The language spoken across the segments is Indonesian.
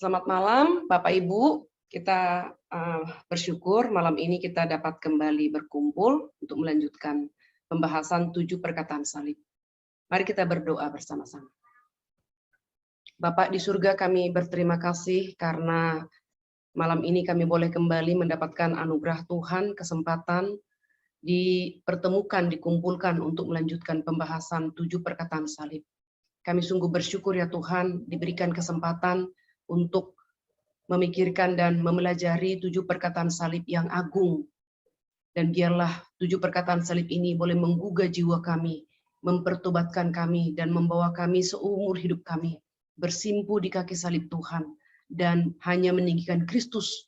Selamat malam, Bapak Ibu. Kita bersyukur malam ini kita dapat kembali berkumpul untuk melanjutkan pembahasan 7 perkataan salib. Mari kita berdoa bersama-sama. Bapak di surga, kami berterima kasih karena malam ini kami boleh kembali mendapatkan anugerah Tuhan, kesempatan dipertemukan, dikumpulkan untuk melanjutkan pembahasan 7 perkataan salib. Kami sungguh bersyukur ya Tuhan, diberikan kesempatan untuk memikirkan dan mempelajari 7 perkataan salib yang agung. Dan biarlah 7 perkataan salib ini boleh menggugah jiwa kami, mempertobatkan kami, dan membawa kami seumur hidup kami bersimpu di kaki salib Tuhan, dan hanya meninggikan Kristus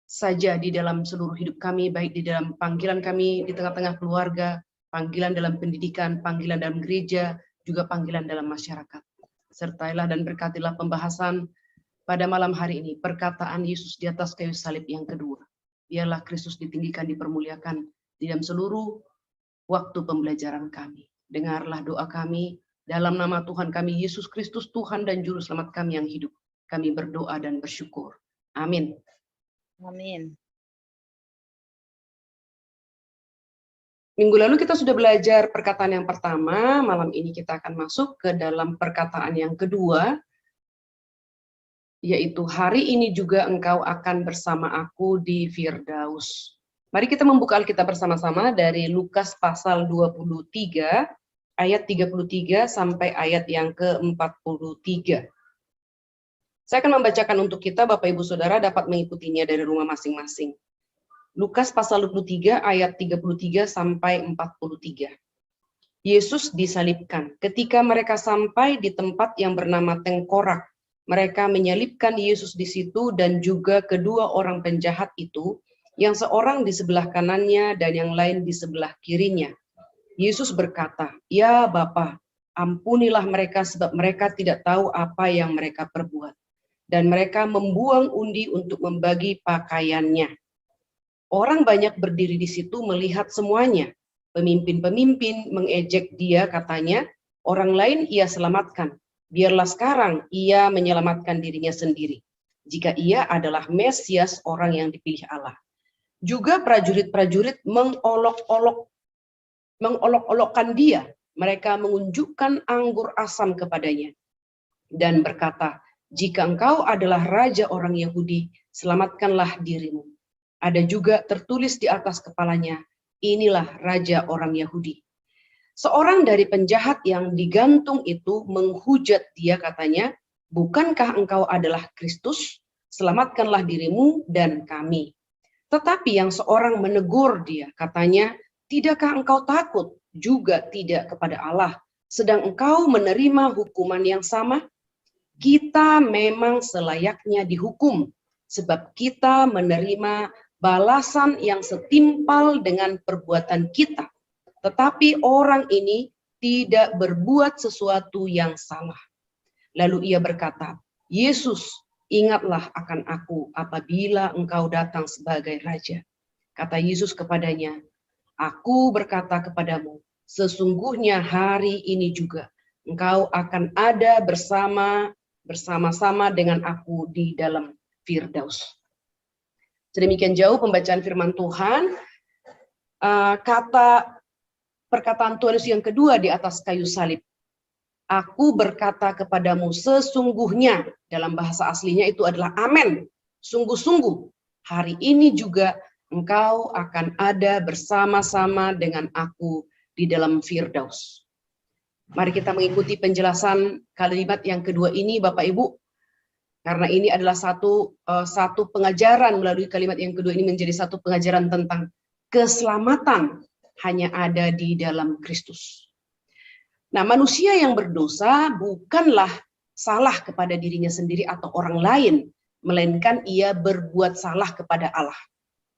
saja di dalam seluruh hidup kami, baik di dalam panggilan kami di tengah-tengah keluarga, panggilan dalam pendidikan, panggilan dalam gereja, juga panggilan dalam masyarakat. Sertailah dan berkatilah pembahasan pada malam hari ini, perkataan Yesus di atas kayu salib yang kedua. Biarlah Kristus ditinggikan, dipermuliakan di dalam seluruh waktu pembelajaran kami. Dengarlah doa kami, dalam nama Tuhan kami, Yesus Kristus, Tuhan dan Juru Selamat kami yang hidup. Kami berdoa dan bersyukur. Amin. Amin. Minggu lalu kita sudah belajar perkataan yang pertama, malam ini kita akan masuk ke dalam perkataan yang kedua, yaitu hari ini juga engkau akan bersama aku di Firdaus. Mari kita membuka Alkitab bersama-sama dari Lukas pasal 23, ayat 33 sampai ayat yang ke-43. Saya akan membacakan untuk kita, Bapak Ibu Saudara dapat mengikutinya dari rumah masing-masing. Lukas pasal 23 ayat 33 sampai 43. Yesus disalibkan. Ketika mereka sampai di tempat yang bernama Tengkorak, mereka menyalibkan Yesus di situ dan juga kedua orang penjahat itu, yang seorang di sebelah kanannya dan yang lain di sebelah kirinya. Yesus berkata, "Ya Bapa, ampunilah mereka sebab mereka tidak tahu apa yang mereka perbuat." Dan mereka membuang undi untuk membagi pakaiannya. Orang banyak berdiri di situ melihat semuanya. Pemimpin-pemimpin mengejek dia, katanya, orang lain ia selamatkan. Biarlah sekarang ia menyelamatkan dirinya sendiri, jika ia adalah Mesias, orang yang dipilih Allah. Juga prajurit-prajurit mengolok-olokkan dia. Mereka mengunjukkan anggur asam kepadanya dan berkata, "Jika engkau adalah raja orang Yahudi, selamatkanlah dirimu." Ada juga tertulis di atas kepalanya, "Inilah raja orang Yahudi." Seorang dari penjahat yang digantung itu menghujat dia, katanya, "Bukankah engkau adalah Kristus? Selamatkanlah dirimu dan kami." Tetapi yang seorang menegur dia, katanya, "Tidakkah engkau takut juga tidak kepada Allah, sedang engkau menerima hukuman yang sama? Kita memang selayaknya dihukum, sebab kita menerima balasan yang setimpal dengan perbuatan kita. Tetapi orang ini tidak berbuat sesuatu yang salah." Lalu ia berkata, "Yesus, ingatlah akan aku apabila engkau datang sebagai raja." Kata Yesus kepadanya, "Aku berkata kepadamu, sesungguhnya hari ini juga engkau akan ada bersama-sama dengan aku di dalam Firdaus." Sedemikian jauh pembacaan firman Tuhan. Perkataan Tuhan Yesus yang kedua di atas kayu salib. Aku berkata kepadamu sesungguhnya, dalam bahasa aslinya itu adalah amen. Sungguh-sungguh, hari ini juga engkau akan ada bersama-sama dengan aku di dalam Firdaus. Mari kita mengikuti penjelasan kalimat yang kedua ini, Bapak Ibu. Karena ini adalah satu pengajaran, melalui kalimat yang kedua ini menjadi satu pengajaran tentang keselamatan hanya ada di dalam Kristus. Nah, manusia yang berdosa bukanlah salah kepada dirinya sendiri atau orang lain, melainkan ia berbuat salah kepada Allah.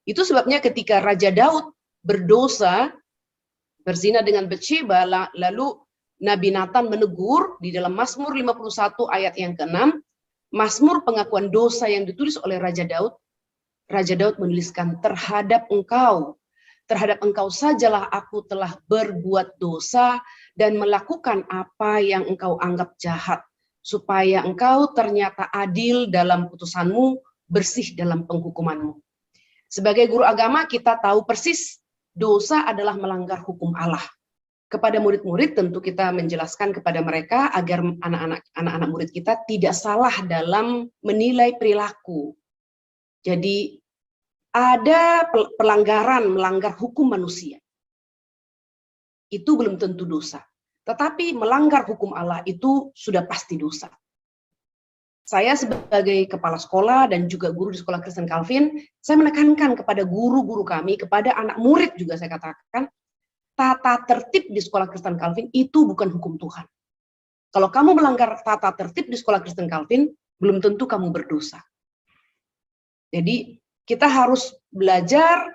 Itu sebabnya ketika Raja Daud berdosa, berzina dengan Batsyeba, lalu Nabi Nathan menegur di dalam Mazmur 51 ayat yang ke-6, Mazmur pengakuan dosa yang ditulis oleh Raja Daud menuliskan, terhadap engkau sajalah aku telah berbuat dosa dan melakukan apa yang engkau anggap jahat, supaya engkau ternyata adil dalam putusanmu, bersih dalam penghukumanmu. Sebagai guru agama, kita tahu persis dosa adalah melanggar hukum Allah. Kepada murid-murid tentu kita menjelaskan kepada mereka agar anak-anak murid kita tidak salah dalam menilai perilaku. Jadi ada pelanggaran, melanggar hukum manusia. Itu belum tentu dosa. Tetapi melanggar hukum Allah itu sudah pasti dosa. Saya sebagai kepala sekolah dan juga guru di sekolah Kristen Calvin, saya menekankan kepada guru-guru kami, kepada anak murid juga saya katakan, tata tertib di sekolah Kristen Calvin itu bukan hukum Tuhan. Kalau kamu melanggar tata tertib di sekolah Kristen Calvin, belum tentu kamu berdosa. Jadi kita harus belajar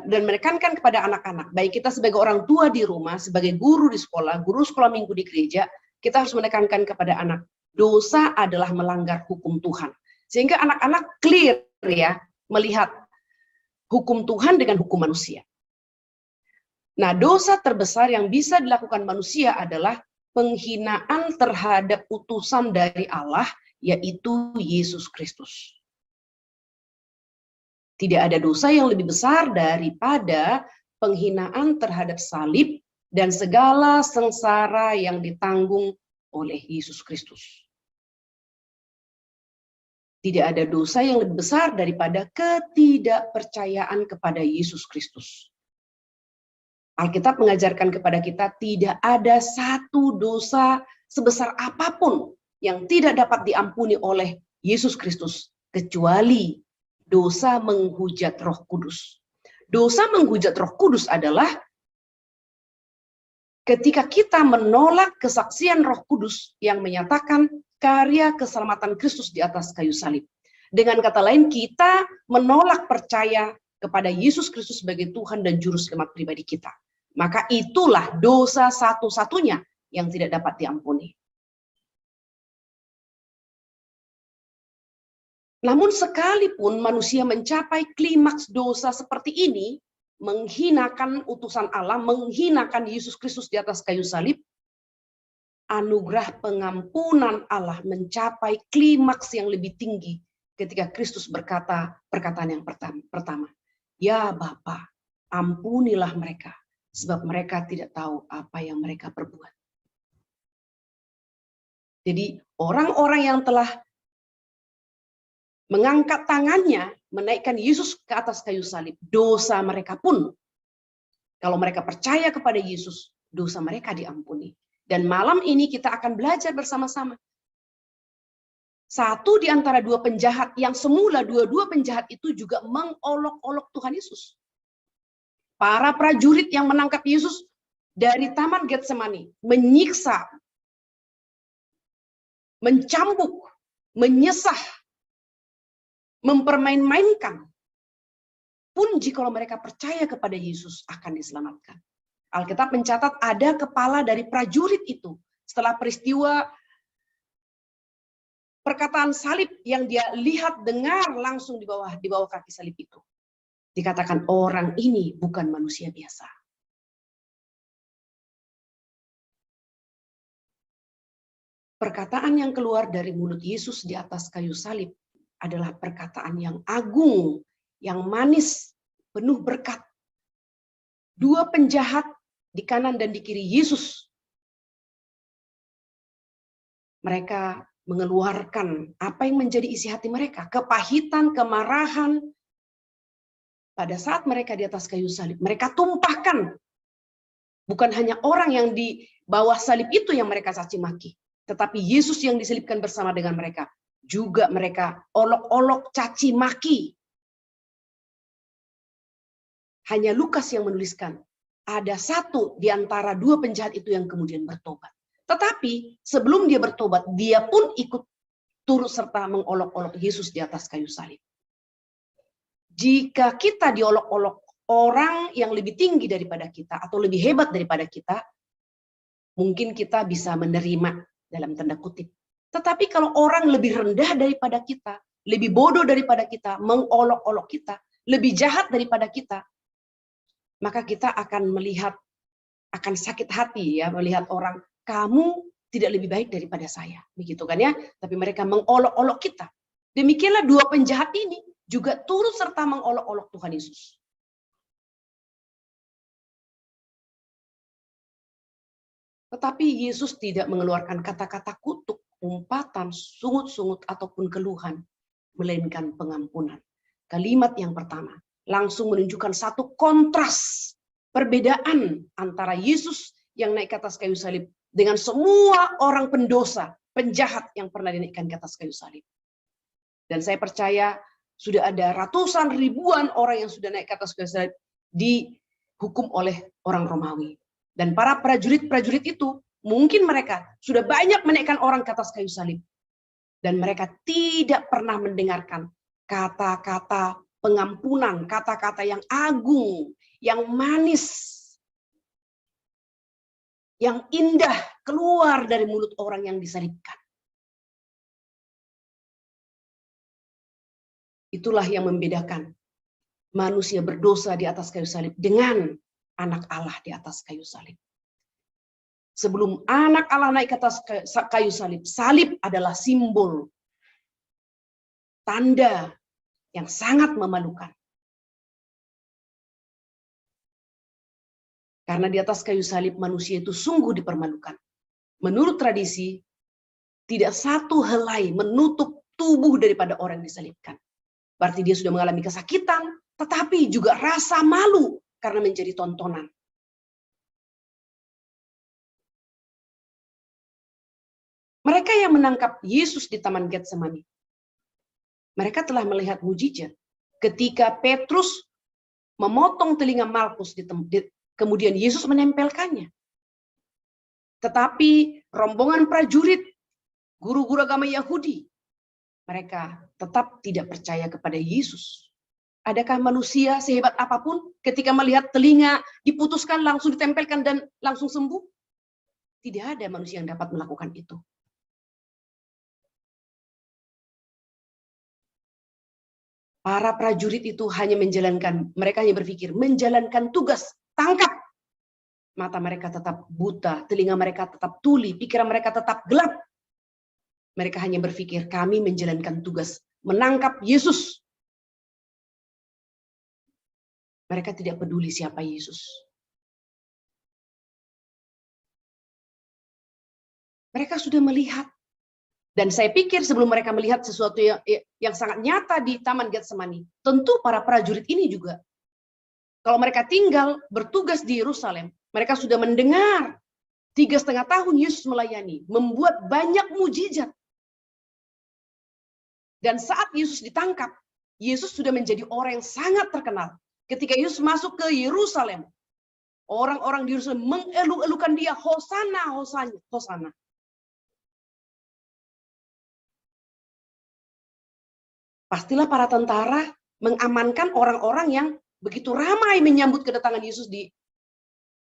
dan menekankan kepada anak-anak, baik kita sebagai orang tua di rumah, sebagai guru di sekolah, guru sekolah minggu di gereja, kita harus menekankan kepada anak, dosa adalah melanggar hukum Tuhan. Sehingga anak-anak clear ya, melihat hukum Tuhan dengan hukum manusia. Nah, dosa terbesar yang bisa dilakukan manusia adalah penghinaan terhadap utusan dari Allah, yaitu Yesus Kristus. Tidak ada dosa yang lebih besar daripada penghinaan terhadap salib dan segala sengsara yang ditanggung oleh Yesus Kristus. Tidak ada dosa yang lebih besar daripada ketidakpercayaan kepada Yesus Kristus. Alkitab mengajarkan kepada kita tidak ada satu dosa sebesar apapun yang tidak dapat diampuni oleh Yesus Kristus, kecuali dosa menghujat Roh Kudus. Dosa menghujat Roh Kudus adalah ketika kita menolak kesaksian Roh Kudus yang menyatakan karya keselamatan Kristus di atas kayu salib. Dengan kata lain, kita menolak percaya kepada Yesus Kristus sebagai Tuhan dan Juru Selamat pribadi kita. Maka itulah dosa satu-satunya yang tidak dapat diampuni. Namun sekalipun manusia mencapai klimaks dosa seperti ini, menghinakan utusan Allah, menghinakan Yesus Kristus di atas kayu salib, anugerah pengampunan Allah mencapai klimaks yang lebih tinggi ketika Kristus berkata perkataan yang pertama, "Ya Bapa, ampunilah mereka, sebab mereka tidak tahu apa yang mereka perbuat." Jadi orang-orang yang telah mengangkat tangannya, menaikkan Yesus ke atas kayu salib, dosa mereka pun, kalau mereka percaya kepada Yesus, dosa mereka diampuni. Dan malam ini kita akan belajar bersama-sama. Satu di antara dua penjahat, yang semula dua-dua penjahat itu juga mengolok-olok Tuhan Yesus. Para prajurit yang menangkap Yesus dari Taman Getsemani, menyiksa, mencambuk, menyesah, mempermain-mainkan, pun jikalau mereka percaya kepada Yesus akan diselamatkan. Alkitab mencatat ada kepala dari prajurit itu setelah peristiwa perkataan salib yang dia lihat, dengar langsung di bawah kaki salib itu. Dikatakan orang ini bukan manusia biasa. Perkataan yang keluar dari mulut Yesus di atas kayu salib adalah perkataan yang agung, yang manis, penuh berkat. Dua penjahat di kanan dan di kiri Yesus, mereka mengeluarkan apa yang menjadi isi hati mereka, kepahitan, kemarahan. Pada saat mereka di atas kayu salib, mereka tumpahkan. Bukan hanya orang yang di bawah salib itu yang mereka caci maki, tetapi Yesus yang diselibkan bersama dengan mereka. Juga mereka olok-olok, caci maki. Hanya Lukas yang menuliskan, ada satu di antara dua penjahat itu yang kemudian bertobat. Tetapi sebelum dia bertobat, dia pun ikut turut serta mengolok-olok Yesus di atas kayu salib. Jika kita diolok-olok orang yang lebih tinggi daripada kita atau lebih hebat daripada kita, mungkin kita bisa menerima dalam tanda kutip. Tetapi kalau orang lebih rendah daripada kita, lebih bodoh daripada kita, mengolok-olok kita, lebih jahat daripada kita, maka kita akan melihat, akan sakit hati ya, melihat orang, kamu tidak lebih baik daripada saya. Begitu kan ya? Tapi mereka mengolok-olok kita. Demikianlah dua penjahat ini juga turut serta mengolok-olok Tuhan Yesus. Tetapi Yesus tidak mengeluarkan kata-kata kutuk, umpatan, sungut-sungut, ataupun keluhan, melainkan pengampunan. Kalimat yang pertama langsung menunjukkan satu kontras, perbedaan antara Yesus yang naik ke atas kayu salib dengan semua orang pendosa, penjahat yang pernah dinaikkan ke atas kayu salib. Dan saya percaya sudah ada ratusan ribuan orang yang sudah naik ke atas kayu salib dihukum oleh orang Romawi. Dan para prajurit-prajurit itu, mungkin mereka sudah banyak menaikkan orang ke atas kayu salib. Dan mereka tidak pernah mendengarkan kata-kata pengampunan, kata-kata yang agung, yang manis, yang indah keluar dari mulut orang yang disalibkan. Itulah yang membedakan manusia berdosa di atas kayu salib dengan anak Allah di atas kayu salib. Sebelum anak Allah naik ke atas kayu salib, salib adalah simbol, tanda yang sangat memalukan. Karena di atas kayu salib manusia itu sungguh dipermalukan. Menurut tradisi, tidak satu helai menutup tubuh daripada orang yang disalibkan. Berarti dia sudah mengalami kesakitan, tetapi juga rasa malu karena menjadi tontonan. Mereka yang menangkap Yesus di Taman Getsemani, mereka telah melihat mujizat. Ketika Petrus memotong telinga Malkus, kemudian Yesus menempelkannya. Tetapi rombongan prajurit, guru-guru agama Yahudi, mereka tetap tidak percaya kepada Yesus. Adakah manusia sehebat apapun ketika melihat telinga diputuskan langsung ditempelkan dan langsung sembuh? Tidak ada manusia yang dapat melakukan itu. Para prajurit itu hanya mereka hanya berpikir, menjalankan tugas, tangkap. Mata mereka tetap buta, telinga mereka tetap tuli, pikiran mereka tetap gelap. Mereka hanya berpikir, kami menjalankan tugas, menangkap Yesus. Mereka tidak peduli siapa Yesus. Mereka sudah melihat. Dan saya pikir sebelum mereka melihat sesuatu yang sangat nyata di Taman Getsemani, tentu para prajurit ini juga, kalau mereka tinggal bertugas di Yerusalem, mereka sudah mendengar 3,5 tahun Yesus melayani, membuat banyak mujizat. Dan saat Yesus ditangkap, Yesus sudah menjadi orang yang sangat terkenal. Ketika Yesus masuk ke Yerusalem, orang-orang di Yerusalem mengeluh-elukan dia, Hosana, Hosana, Hosana. Pastilah para tentara mengamankan orang-orang yang begitu ramai menyambut kedatangan Yesus di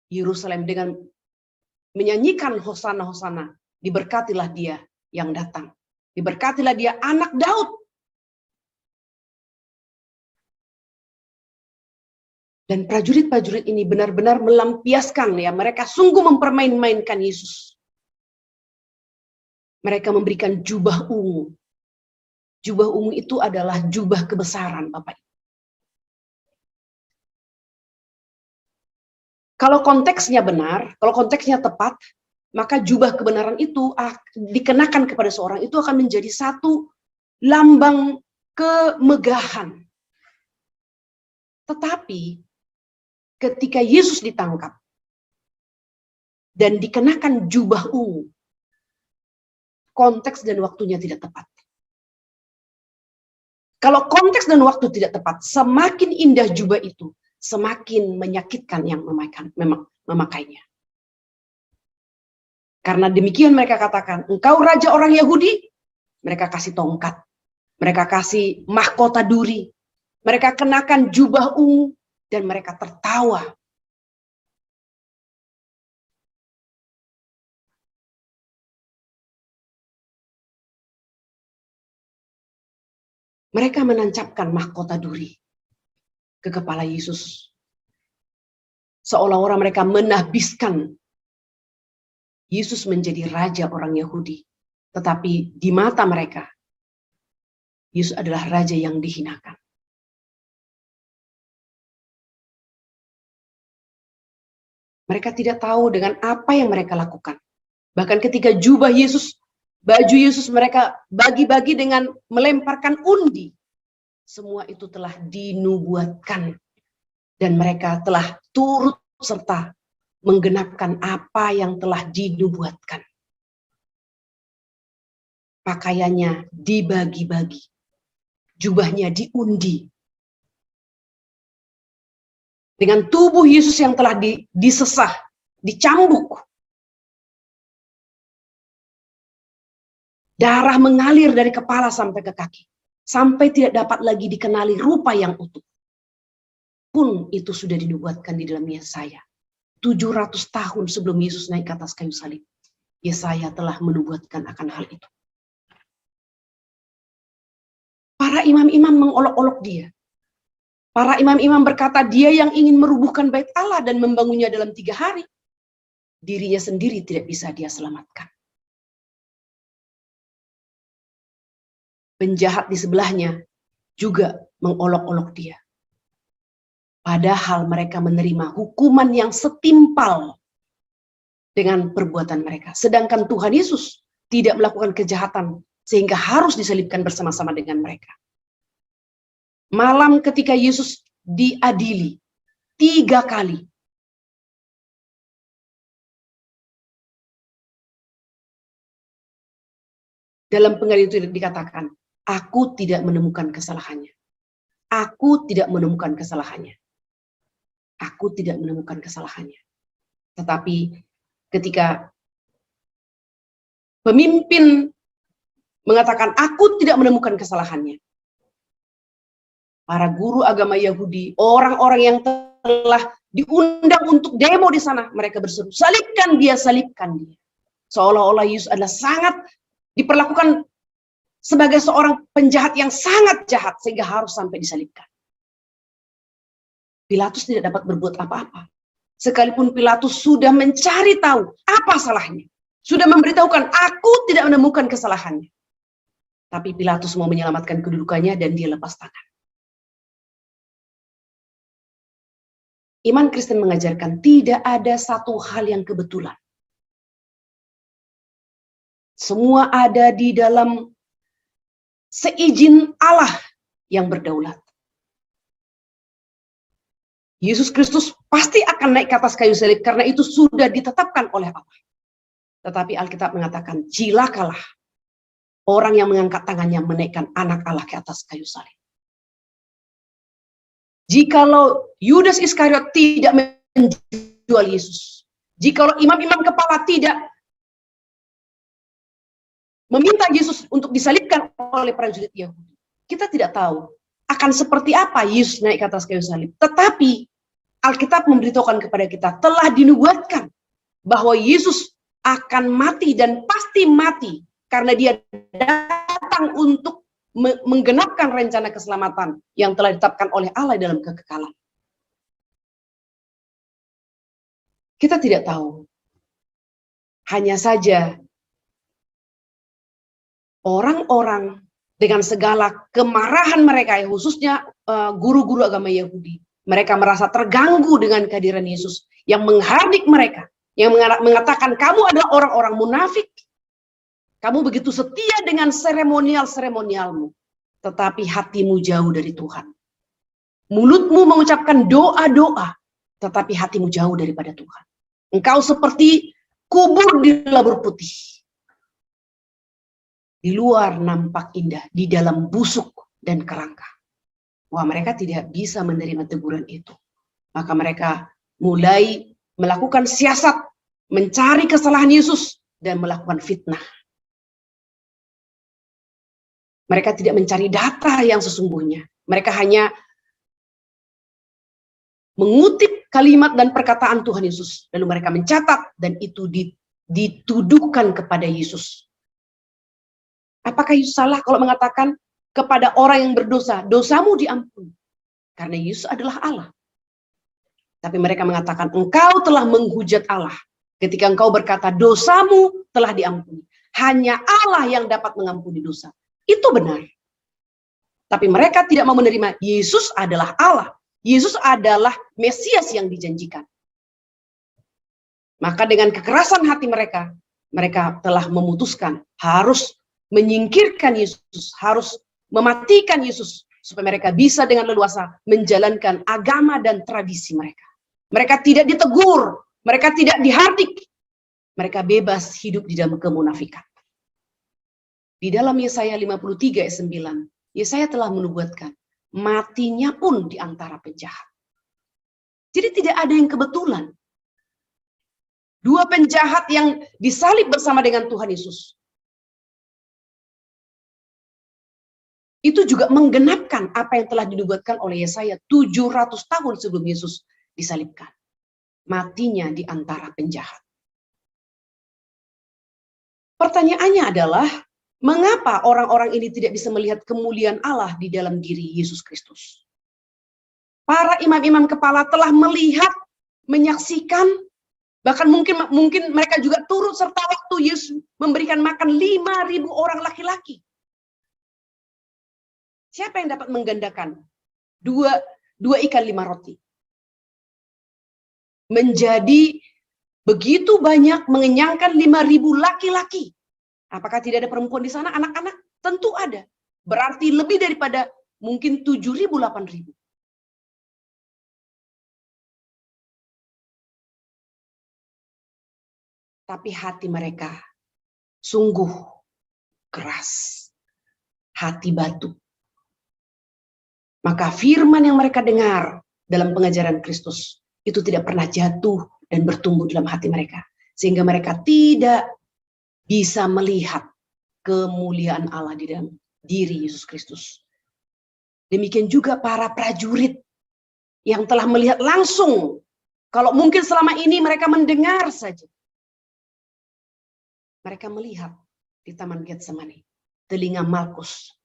Yerusalem dengan menyanyikan Hosana, Hosana. Diberkatilah dia yang datang. Diberkatilah dia anak Daud. Dan prajurit-prajurit ini benar-benar melampiaskan, ya, mereka sungguh mempermain-mainkan Yesus. Mereka memberikan jubah ungu. Jubah ungu itu adalah jubah kebesaran, Bapak. Kalau konteksnya benar, kalau konteksnya tepat, maka jubah kebenaran itu dikenakan kepada seorang itu akan menjadi satu lambang kemegahan. Tetapi ketika Yesus ditangkap dan dikenakan jubah ungu, konteks dan waktunya tidak tepat. Kalau konteks dan waktu tidak tepat, semakin indah jubah itu, semakin menyakitkan yang memakainya. Karena demikian mereka katakan, engkau raja orang Yahudi, mereka kasih tongkat, mereka kasih mahkota duri, mereka kenakan jubah ungu, dan mereka tertawa. Mereka menancapkan mahkota duri ke kepala Yesus. Seolah-olah mereka menahbiskan Yesus menjadi raja orang Yahudi. Tetapi di mata mereka, Yesus adalah raja yang dihinakan. Mereka tidak tahu dengan apa yang mereka lakukan. Bahkan ketika jubah Yesus, baju Yesus mereka bagi-bagi dengan melemparkan undi. Semua itu telah dinubuatkan. Dan mereka telah turut serta menggenapkan apa yang telah dinubuatkan. Pakaiannya dibagi-bagi. Jubahnya diundi. Dengan tubuh Yesus yang telah disesah, dicambuk. Darah mengalir dari kepala sampai ke kaki. Sampai tidak dapat lagi dikenali rupa yang utuh. Pun itu sudah dinubuatkan di dalam Yesaya. 700 tahun sebelum Yesus naik ke atas kayu salib. Yesaya telah menubuatkan akan hal itu. Para imam-imam mengolok-olok dia. Para imam-imam berkata, dia yang ingin merubuhkan bait Allah dan membangunnya dalam 3 hari. Dirinya sendiri tidak bisa dia selamatkan. Penjahat di sebelahnya juga mengolok-olok dia. Padahal mereka menerima hukuman yang setimpal dengan perbuatan mereka. Sedangkan Tuhan Yesus tidak melakukan kejahatan sehingga harus disalibkan bersama-sama dengan mereka. Malam ketika Yesus diadili 3 kali. Dalam pengadilan itu dikatakan, aku tidak menemukan kesalahannya. Aku tidak menemukan kesalahannya. Aku tidak menemukan kesalahannya. Tetapi ketika pemimpin mengatakan, aku tidak menemukan kesalahannya. Para guru agama Yahudi, orang-orang yang telah diundang untuk demo di sana, mereka berseru, salibkan dia, salibkan dia. Seolah-olah Yesus adalah sangat diperlakukan sebagai seorang penjahat yang sangat jahat, sehingga harus sampai disalibkan. Pilatus tidak dapat berbuat apa-apa. Sekalipun Pilatus sudah mencari tahu apa salahnya. Sudah memberitahukan, aku tidak menemukan kesalahannya. Tapi Pilatus mau menyelamatkan kedudukannya dan dia lepas tangan. Iman Kristen mengajarkan tidak ada satu hal yang kebetulan. Semua ada di dalam seizin Allah yang berdaulat. Yesus Kristus pasti akan naik ke atas kayu salib karena itu sudah ditetapkan oleh Allah. Tetapi Alkitab mengatakan, cilakalah orang yang mengangkat tangannya menaikkan anak Allah ke atas kayu salib. Jikalau Yudas Iskariot tidak menjual Yesus, jikalau imam-imam kepala tidak meminta Yesus untuk disalibkan oleh prajurit Yahudi, kita tidak tahu akan seperti apa Yesus naik ke atas kayu salib. Tetapi Alkitab memberitahukan kepada kita, telah dinubuatkan bahwa Yesus akan mati dan pasti mati karena dia datang untuk menggenapkan rencana keselamatan yang telah ditetapkan oleh Allah dalam kekekalan. Kita tidak tahu. Hanya saja orang-orang dengan segala kemarahan mereka, khususnya guru-guru agama Yahudi, mereka merasa terganggu dengan kehadiran Yesus yang menghardik mereka, yang mengatakan kamu adalah orang-orang munafik. Kamu begitu setia dengan seremonial-seremonialmu, tetapi hatimu jauh dari Tuhan. Mulutmu mengucapkan doa-doa, tetapi hatimu jauh daripada Tuhan. Engkau seperti kubur di labur putih. Di luar nampak indah, di dalam busuk dan kerangka. Wah, mereka tidak bisa menerima teguran itu. Maka mereka mulai melakukan siasat, mencari kesalahan Yesus, dan melakukan fitnah. Mereka tidak mencari data yang sesungguhnya. Mereka hanya mengutip kalimat dan perkataan Tuhan Yesus. Lalu mereka mencatat dan itu dituduhkan kepada Yesus. Apakah Yesus salah kalau mengatakan kepada orang yang berdosa, dosamu diampuni? Karena Yesus adalah Allah. Tapi mereka mengatakan, engkau telah menghujat Allah Ketika engkau berkata, dosamu telah diampuni. Hanya Allah yang dapat mengampuni dosa. Itu benar. Tapi mereka tidak mau menerima Yesus adalah Allah. Yesus adalah Mesias yang dijanjikan. Maka dengan kekerasan hati mereka, mereka telah memutuskan harus menyingkirkan Yesus, harus mematikan Yesus, supaya mereka bisa dengan leluasa menjalankan agama dan tradisi mereka. Mereka tidak ditegur, mereka tidak dihardik, mereka bebas hidup di dalam kemunafikan. Di dalam Yesaya 53 ayat 9, Yesaya telah menubuatkan, matinya pun di antara penjahat. Jadi tidak ada yang kebetulan. Dua penjahat yang disalib bersama dengan Tuhan Yesus. Itu juga menggenapkan apa yang telah dinubuatkan oleh Yesaya 700 tahun sebelum Yesus disalibkan. Matinya di antara penjahat. Pertanyaannya adalah, mengapa orang-orang ini tidak bisa melihat kemuliaan Allah di dalam diri Yesus Kristus? Para imam-imam kepala telah melihat, menyaksikan, bahkan mungkin mereka juga turut serta waktu Yesus memberikan makan 5.000 orang laki-laki. Siapa yang dapat menggandakan dua ikan 5 roti? Menjadi begitu banyak, mengenyangkan 5.000 laki-laki. Apakah tidak ada perempuan di sana? Anak-anak? Tentu ada. Berarti lebih daripada mungkin 7.000, 8.000. Tapi hati mereka sungguh keras. Hati batu. Maka firman yang mereka dengar dalam pengajaran Kristus itu tidak pernah jatuh dan bertumbuh dalam hati mereka. Sehingga mereka tidak bisa melihat kemuliaan Allah di dalam diri Yesus Kristus. Demikian juga para prajurit yang telah melihat langsung. Kalau mungkin selama ini mereka mendengar saja. Mereka melihat di Taman Getsemani. Telinga Malkus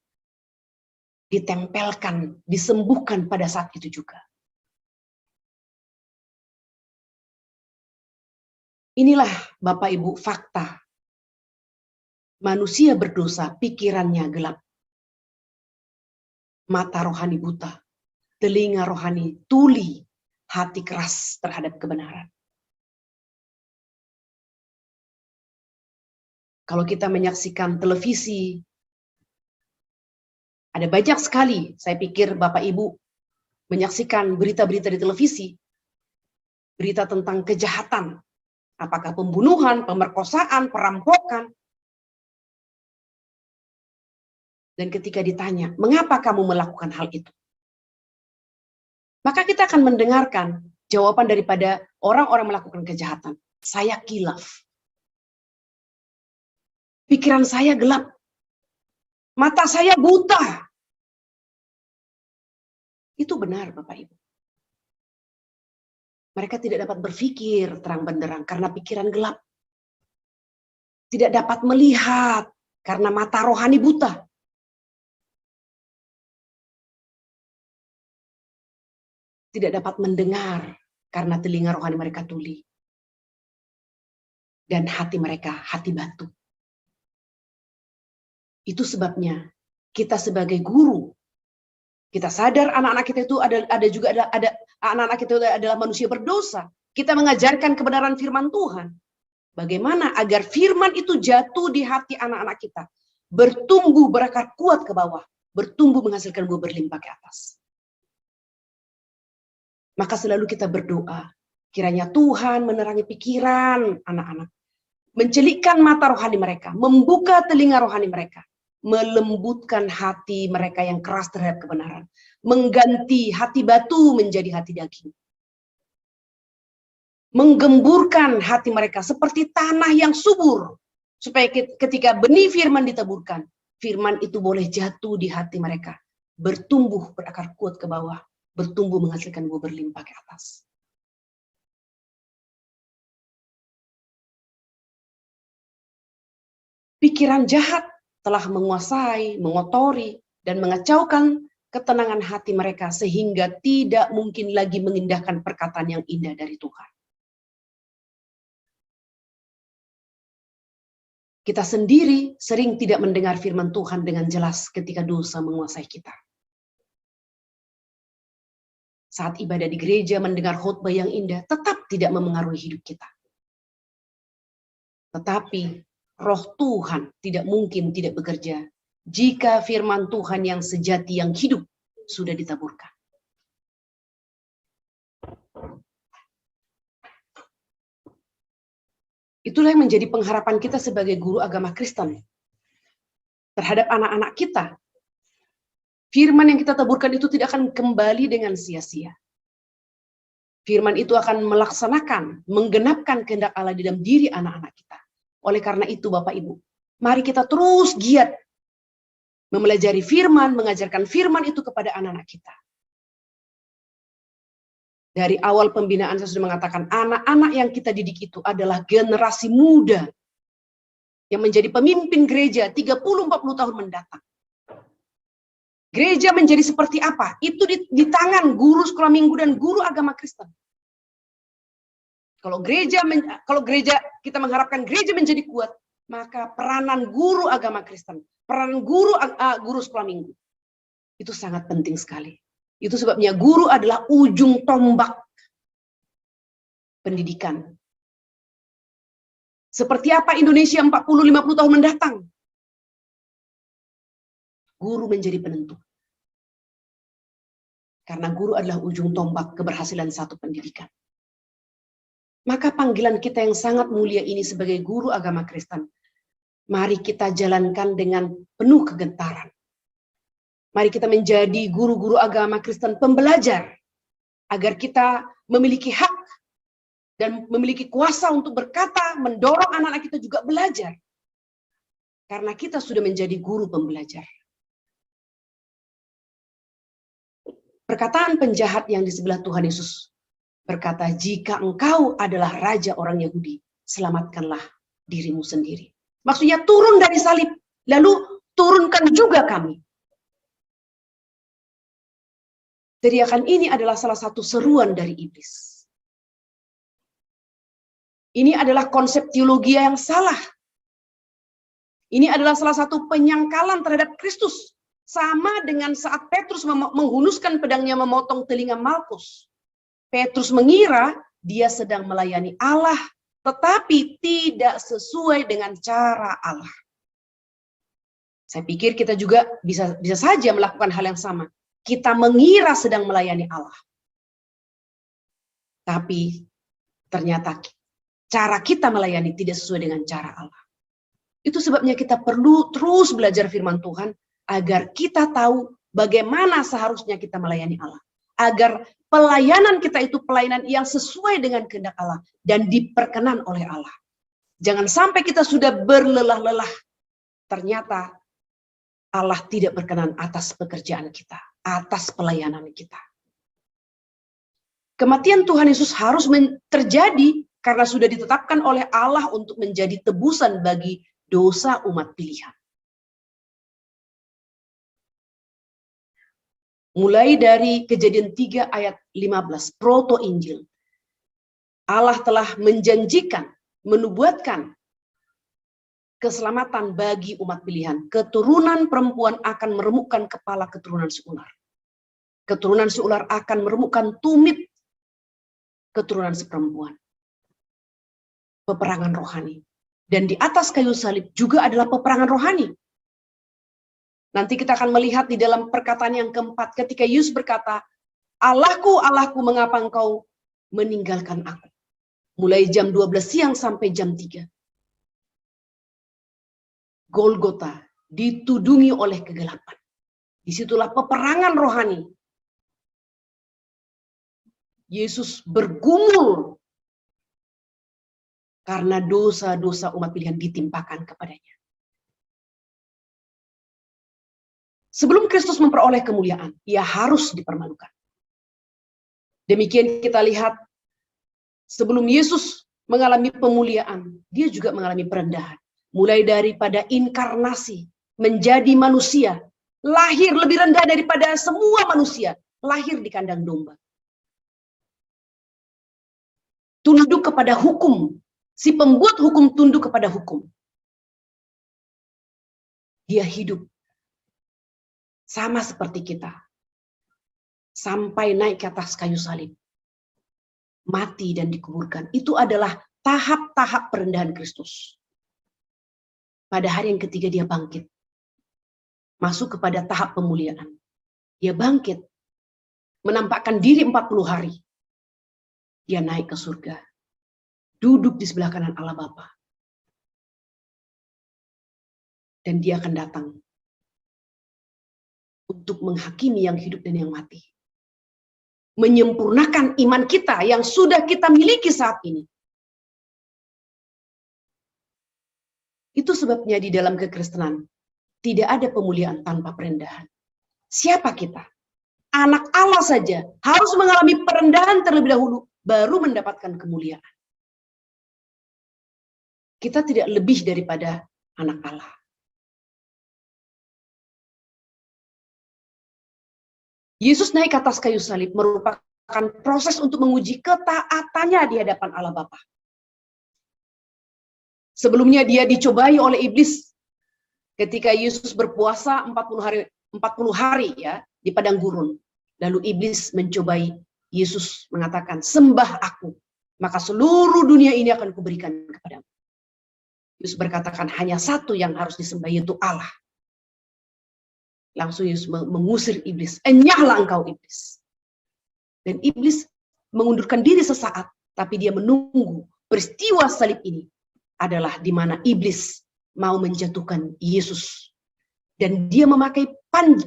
ditempelkan, disembuhkan pada saat itu juga. Inilah Bapak Ibu fakta. Manusia berdosa, pikirannya gelap. Mata rohani buta, telinga rohani tuli, hati keras terhadap kebenaran. Kalau kita menyaksikan televisi, ada banyak sekali, saya pikir Bapak Ibu menyaksikan berita-berita di televisi, berita tentang kejahatan, apakah pembunuhan, pemerkosaan, perampokan. Dan ketika ditanya, mengapa kamu melakukan hal itu? Maka kita akan mendengarkan jawaban daripada orang-orang melakukan kejahatan. Saya kilaf. Pikiran saya gelap. Mata saya buta. Itu benar Bapak Ibu. Mereka tidak dapat berpikir terang benderang karena pikiran gelap. Tidak dapat melihat karena mata rohani buta. Tidak dapat mendengar karena telinga rohani mereka tuli. Dan hati mereka hati batu. Itu sebabnya kita sebagai guru, kita sadar anak-anak kita itu ada anak-anak kita itu adalah manusia berdosa. Kita mengajarkan kebenaran firman Tuhan. Bagaimana agar firman itu jatuh di hati anak-anak kita, bertumbuh berakar kuat ke bawah, bertumbuh menghasilkan buah berlimpah ke atas. Maka selalu kita berdoa, kiranya Tuhan menerangi pikiran anak-anak, mencelikkan mata rohani mereka, membuka telinga rohani mereka, melembutkan hati mereka yang keras terhadap kebenaran, mengganti hati batu menjadi hati daging, menggemburkan hati mereka seperti tanah yang subur, supaya ketika benih firman ditaburkan, firman itu boleh jatuh di hati mereka, bertumbuh berakar kuat ke bawah, bertumbuh menghasilkan buah berlimpah ke atas. Pikiran jahat telah menguasai, mengotori, dan mengacaukan ketenangan hati mereka sehingga tidak mungkin lagi mengindahkan perkataan yang indah dari Tuhan. Kita sendiri sering tidak mendengar firman Tuhan dengan jelas ketika dosa menguasai kita. Saat ibadah di gereja, mendengar khotbah yang indah, tetap tidak memengaruhi hidup kita. Tetapi Roh Tuhan tidak mungkin tidak bekerja jika firman Tuhan yang sejati, yang hidup, sudah ditaburkan. Itulah yang menjadi pengharapan kita sebagai guru agama Kristen terhadap anak-anak kita. Firman yang kita taburkan itu tidak akan kembali dengan sia-sia. Firman itu akan melaksanakan, menggenapkan kehendak Allah di dalam diri anak-anak kita. Oleh karena itu, Bapak Ibu, mari kita terus giat mempelajari firman, mengajarkan firman itu kepada anak-anak kita. Dari awal pembinaan saya sudah mengatakan, anak-anak yang kita didik itu adalah generasi muda yang menjadi pemimpin gereja 30-40 tahun mendatang. Gereja menjadi seperti apa? Itu di tangan guru sekolah minggu dan guru agama Kristen. Kalau gereja kita mengharapkan gereja menjadi kuat, maka peranan guru agama Kristen, peranan guru sekolah minggu itu sangat penting sekali. Itu sebabnya guru adalah ujung tombak pendidikan. Seperti apa Indonesia 40-50 tahun mendatang? Guru menjadi penentu. Karena guru adalah ujung tombak keberhasilan satu pendidikan. Maka panggilan kita yang sangat mulia ini sebagai guru agama Kristen, mari kita jalankan dengan penuh kegentaran. Mari kita menjadi guru-guru agama Kristen pembelajar, agar kita memiliki hak dan memiliki kuasa untuk berkata, mendorong anak-anak kita juga belajar. Karena kita sudah menjadi guru pembelajar. Perkataan penjahat yang di sebelah Tuhan Yesus berkata, jika engkau adalah raja orang Yahudi, selamatkanlah dirimu sendiri. Maksudnya turun dari salib, lalu turunkan juga kami. Teriakan ini adalah salah satu seruan dari iblis. Ini adalah konsep teologi yang salah. Ini adalah salah satu penyangkalan terhadap Kristus. Sama dengan saat Petrus menghunuskan pedangnya memotong telinga Malkus. Petrus mengira dia sedang melayani Allah, tetapi tidak sesuai dengan cara Allah. Saya pikir kita juga bisa saja melakukan hal yang sama. Kita mengira sedang melayani Allah. Tapi ternyata cara kita melayani tidak sesuai dengan cara Allah. Itu sebabnya kita perlu terus belajar firman Tuhan, agar kita tahu bagaimana seharusnya kita melayani Allah. Agar pelayanan kita itu pelayanan yang sesuai dengan kehendak Allah dan diperkenan oleh Allah. Jangan sampai kita sudah berlelah-lelah, ternyata Allah tidak berkenan atas pekerjaan kita, atas pelayanan kita. Kematian Tuhan Yesus harus terjadi karena sudah ditetapkan oleh Allah untuk menjadi tebusan bagi dosa umat pilihan. Mulai dari Kejadian 3 ayat 15, proto Injil. Allah telah menjanjikan, menubuatkan keselamatan bagi umat pilihan. Keturunan perempuan akan meremukkan kepala keturunan seular. Keturunan seular akan meremukkan tumit keturunan seperempuan. Peperangan rohani. Dan di atas kayu salib juga adalah peperangan rohani. Nanti kita akan melihat di dalam perkataan yang keempat, ketika Yesus berkata, Allahku, Allahku, mengapa engkau meninggalkan aku? Mulai jam 12 siang sampai jam 3. Golgota ditudungi oleh kegelapan. Disitulah peperangan rohani. Yesus bergumul karena dosa-dosa umat pilihan ditimpakan kepadanya. Sebelum Kristus memperoleh kemuliaan, ia harus dipermalukan. Demikian kita lihat, sebelum Yesus mengalami pemuliaan, dia juga mengalami perendahan. Mulai daripada inkarnasi, menjadi manusia, lahir lebih rendah daripada semua manusia, lahir di kandang domba. Tunduk kepada hukum, si pembuat hukum tunduk kepada hukum. Dia hidup sama seperti kita. Sampai naik ke atas kayu salib. Mati dan dikuburkan. Itu adalah tahap-tahap perendahan Kristus. Pada hari yang ketiga dia bangkit. Masuk kepada tahap pemuliaan. Dia bangkit. Menampakkan diri 40 hari. Dia naik ke surga. Duduk di sebelah kanan Allah Bapa. Dan dia akan datang untuk menghakimi yang hidup dan yang mati. Menyempurnakan iman kita yang sudah kita miliki saat ini. Itu sebabnya di dalam kekristenan tidak ada pemuliaan tanpa perendahan. Siapa kita? Anak Allah saja harus mengalami perendahan terlebih dahulu, baru mendapatkan kemuliaan. Kita tidak lebih daripada anak Allah. Yesus naik ke atas kayu salib merupakan proses untuk menguji ketaatannya di hadapan Allah Bapa. Sebelumnya dia dicobai oleh iblis ketika Yesus berpuasa 40 hari ya di padang gurun. Lalu iblis mencobai Yesus mengatakan, "Sembah aku, maka seluruh dunia ini akan kuberikan kepadamu." Yesus berkatakan hanya satu yang harus disembah, yaitu Allah. Langsung Yesus mengusir iblis. "Enyahlah engkau iblis." Dan iblis mengundurkan diri sesaat, tapi dia menunggu peristiwa salib ini adalah di mana iblis mau menjatuhkan Yesus. Dan dia memakai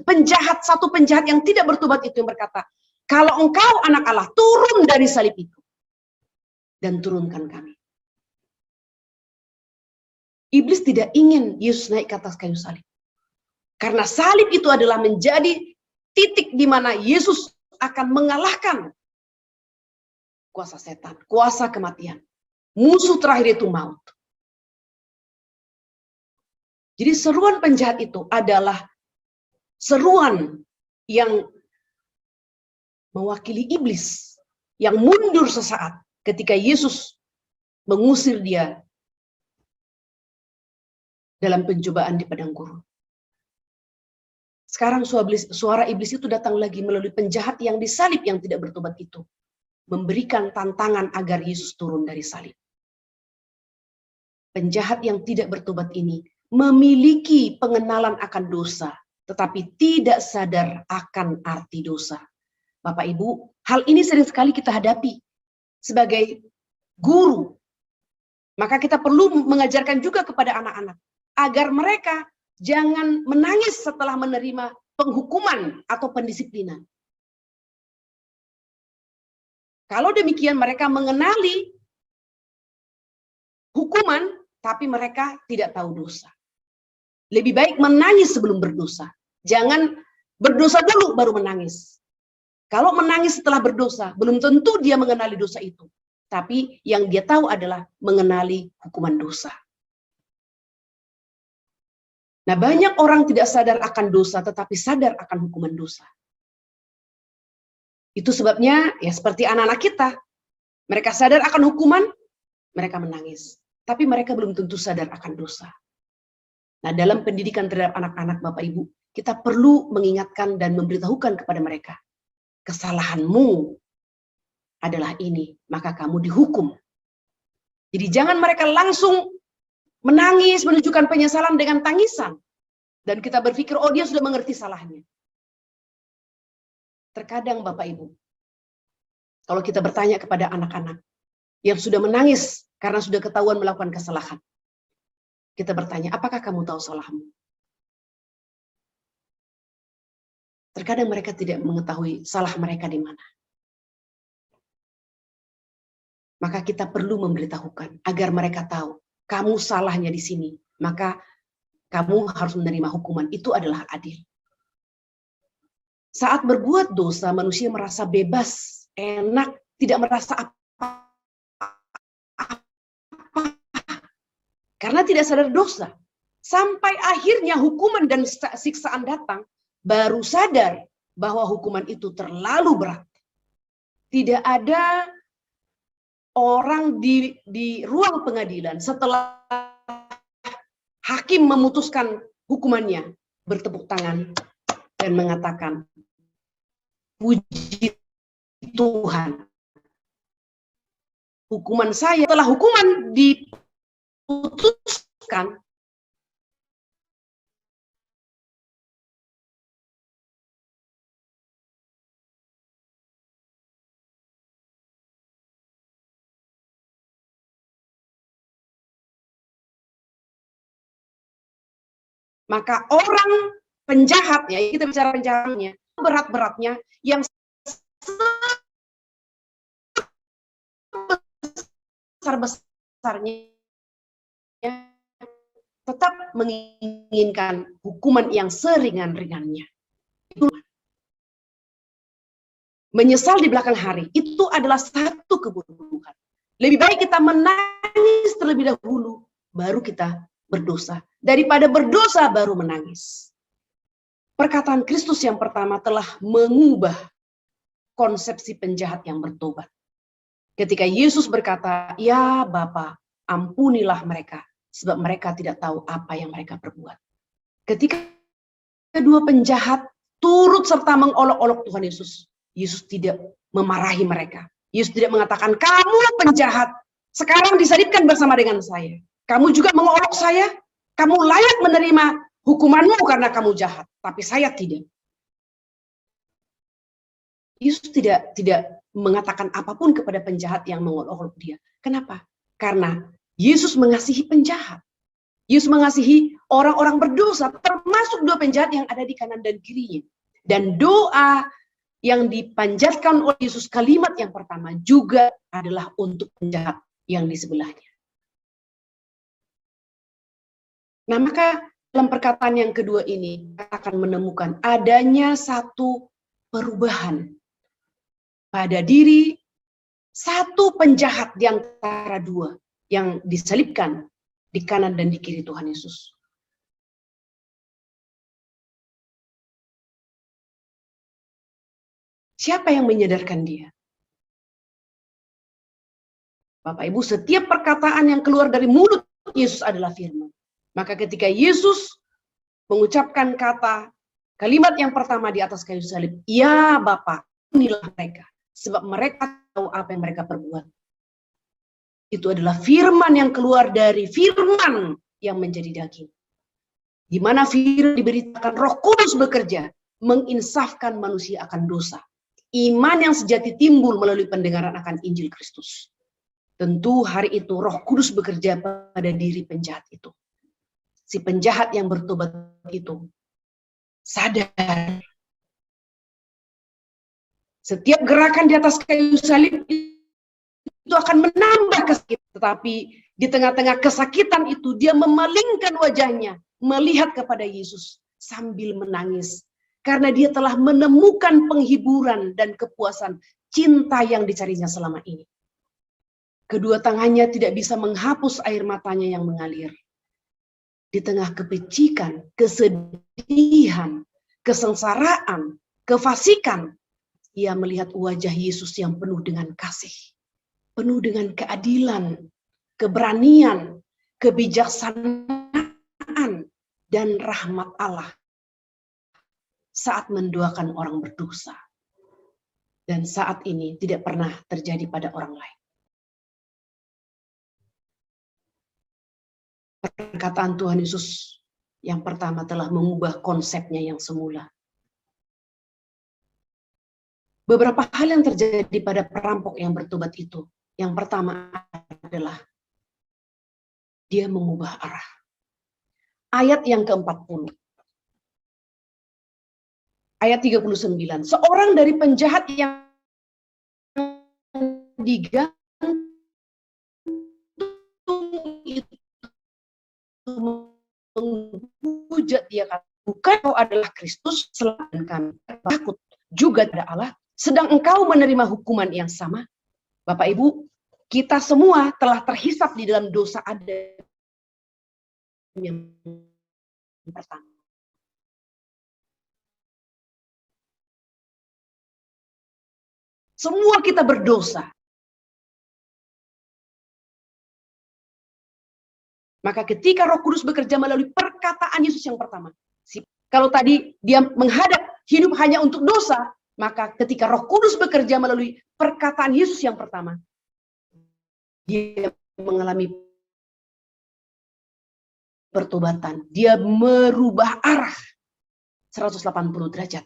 penjahat, satu penjahat yang tidak bertobat itu yang berkata, "Kalau engkau anak Allah, turun dari salib itu dan turunkan kami." Iblis tidak ingin Yesus naik ke atas kayu salib. Karena salib itu adalah menjadi titik di mana Yesus akan mengalahkan kuasa setan, kuasa kematian. Musuh terakhir itu maut. Jadi seruan penjahat itu adalah seruan yang mewakili iblis yang mundur sesaat ketika Yesus mengusir dia dalam pencobaan di padang gurun. Sekarang suara iblis itu datang lagi melalui penjahat yang disalib yang tidak bertobat itu. Memberikan tantangan agar Yesus turun dari salib. Penjahat yang tidak bertobat ini memiliki pengenalan akan dosa, tetapi tidak sadar akan arti dosa. Bapak Ibu, hal ini sering sekali kita hadapi sebagai guru. Maka kita perlu mengajarkan juga kepada anak-anak agar mereka jangan menangis setelah menerima penghukuman atau pendisiplinan. Kalau demikian mereka mengenali hukuman, tapi mereka tidak tahu dosa. Lebih baik menangis sebelum berdosa. Jangan berdosa dulu baru menangis. Kalau menangis setelah berdosa, belum tentu dia mengenali dosa itu. Tapi yang dia tahu adalah mengenali hukuman dosa. Nah, banyak orang tidak sadar akan dosa, tetapi sadar akan hukuman dosa. Itu sebabnya, ya seperti anak-anak kita. Mereka sadar akan hukuman, mereka menangis. Tapi mereka belum tentu sadar akan dosa. Nah, dalam pendidikan terhadap anak-anak Bapak Ibu, kita perlu mengingatkan dan memberitahukan kepada mereka. Kesalahanmu adalah ini, maka kamu dihukum. Jadi jangan mereka langsung menangis, menunjukkan penyesalan dengan tangisan. Dan kita berpikir, oh dia sudah mengerti salahnya. Terkadang Bapak Ibu, kalau kita bertanya kepada anak-anak yang sudah menangis karena sudah ketahuan melakukan kesalahan. Kita bertanya, apakah kamu tahu salahmu? Terkadang mereka tidak mengetahui salah mereka di mana. Maka kita perlu memberitahukan agar mereka tahu, kamu salahnya di sini, maka kamu harus menerima hukuman. Itu adalah adil. Saat berbuat dosa, manusia merasa bebas, enak, tidak merasa apa-apa. Karena tidak sadar dosa. Sampai akhirnya hukuman dan siksaan datang, baru sadar bahwa hukuman itu terlalu berat. Tidak ada orang di ruang pengadilan setelah hakim memutuskan hukumannya, bertepuk tangan dan mengatakan, puji Tuhan, hukuman saya telah hukuman diputuskan, maka orang penjahat, ya kita bicara penjahatnya, berat-beratnya yang besar-besarnya tetap menginginkan hukuman yang seringan-ringannya. Menyesal di belakang hari, itu adalah satu keburukan. Lebih baik kita menangis terlebih dahulu, baru kita berdosa. Daripada berdosa, baru menangis. Perkataan Kristus yang pertama telah mengubah konsepsi penjahat yang bertobat. Ketika Yesus berkata, ya Bapa, ampunilah mereka, sebab mereka tidak tahu apa yang mereka perbuat. Ketika kedua penjahat turut serta mengolok-olok Tuhan Yesus, Yesus tidak memarahi mereka. Yesus tidak mengatakan, kamu penjahat, sekarang disalibkan bersama dengan saya. Kamu juga mengolok saya, kamu layak menerima hukumanmu karena kamu jahat, tapi saya tidak. Yesus tidak mengatakan apapun kepada penjahat yang mengolok-olok dia. Kenapa? Karena Yesus mengasihi penjahat. Yesus mengasihi orang-orang berdosa, termasuk dua penjahat yang ada di kanan dan kirinya. Dan doa yang dipanjatkan oleh Yesus, kalimat yang pertama juga adalah untuk penjahat yang di sebelahnya. Nah, maka dalam perkataan yang kedua ini akan menemukan adanya satu perubahan pada diri satu penjahat di antara dua yang disalibkan di kanan dan di kiri Tuhan Yesus. Siapa yang menyadarkan dia? Bapak Ibu, setiap perkataan yang keluar dari mulut Yesus adalah firman. Maka ketika Yesus mengucapkan kalimat yang pertama di atas kayu salib, ya Bapa, inilah mereka, sebab mereka tahu apa yang mereka perbuat. Itu adalah firman yang keluar dari firman yang menjadi daging. Di mana firman diberitakan Roh Kudus bekerja, menginsafkan manusia akan dosa. Iman yang sejati timbul melalui pendengaran akan Injil Kristus. Tentu hari itu Roh Kudus bekerja pada diri penjahat itu. Si penjahat yang bertobat itu sadar. Setiap gerakan di atas kayu salib itu akan menambah kesakitan. Tetapi di tengah-tengah kesakitan itu dia memalingkan wajahnya, melihat kepada Yesus sambil menangis. Karena dia telah menemukan penghiburan dan kepuasan cinta yang dicarinya selama ini. Kedua tangannya tidak bisa menghapus air matanya yang mengalir. Di tengah kepecikan, kesedihan, kesengsaraan, kefasikan, ia melihat wajah Yesus yang penuh dengan kasih, penuh dengan keadilan, keberanian, kebijaksanaan, dan rahmat Allah saat mendoakan orang berdosa. Dan saat ini tidak pernah terjadi pada orang lain. Perkataan Tuhan Yesus yang pertama telah mengubah konsepnya yang semula. Beberapa hal yang terjadi pada perampok yang bertobat itu. Yang pertama adalah dia mengubah arah. Ayat yang ke-40. Ayat 39. Seorang dari penjahat yang digantung itu menghujat dia, bukan kau adalah Kristus, selamatkan kami. Takut juga ada Allah, sedang engkau menerima hukuman yang sama. Bapak Ibu, kita semua telah terhisap di dalam dosa Adam yang pertama. Semua kita berdosa. Maka ketika Roh Kudus bekerja melalui perkataan Yesus yang pertama. Kalau tadi dia menghadap hidup hanya untuk dosa, maka ketika Roh Kudus bekerja melalui perkataan Yesus yang pertama, dia mengalami pertobatan. Dia merubah arah 180 derajat.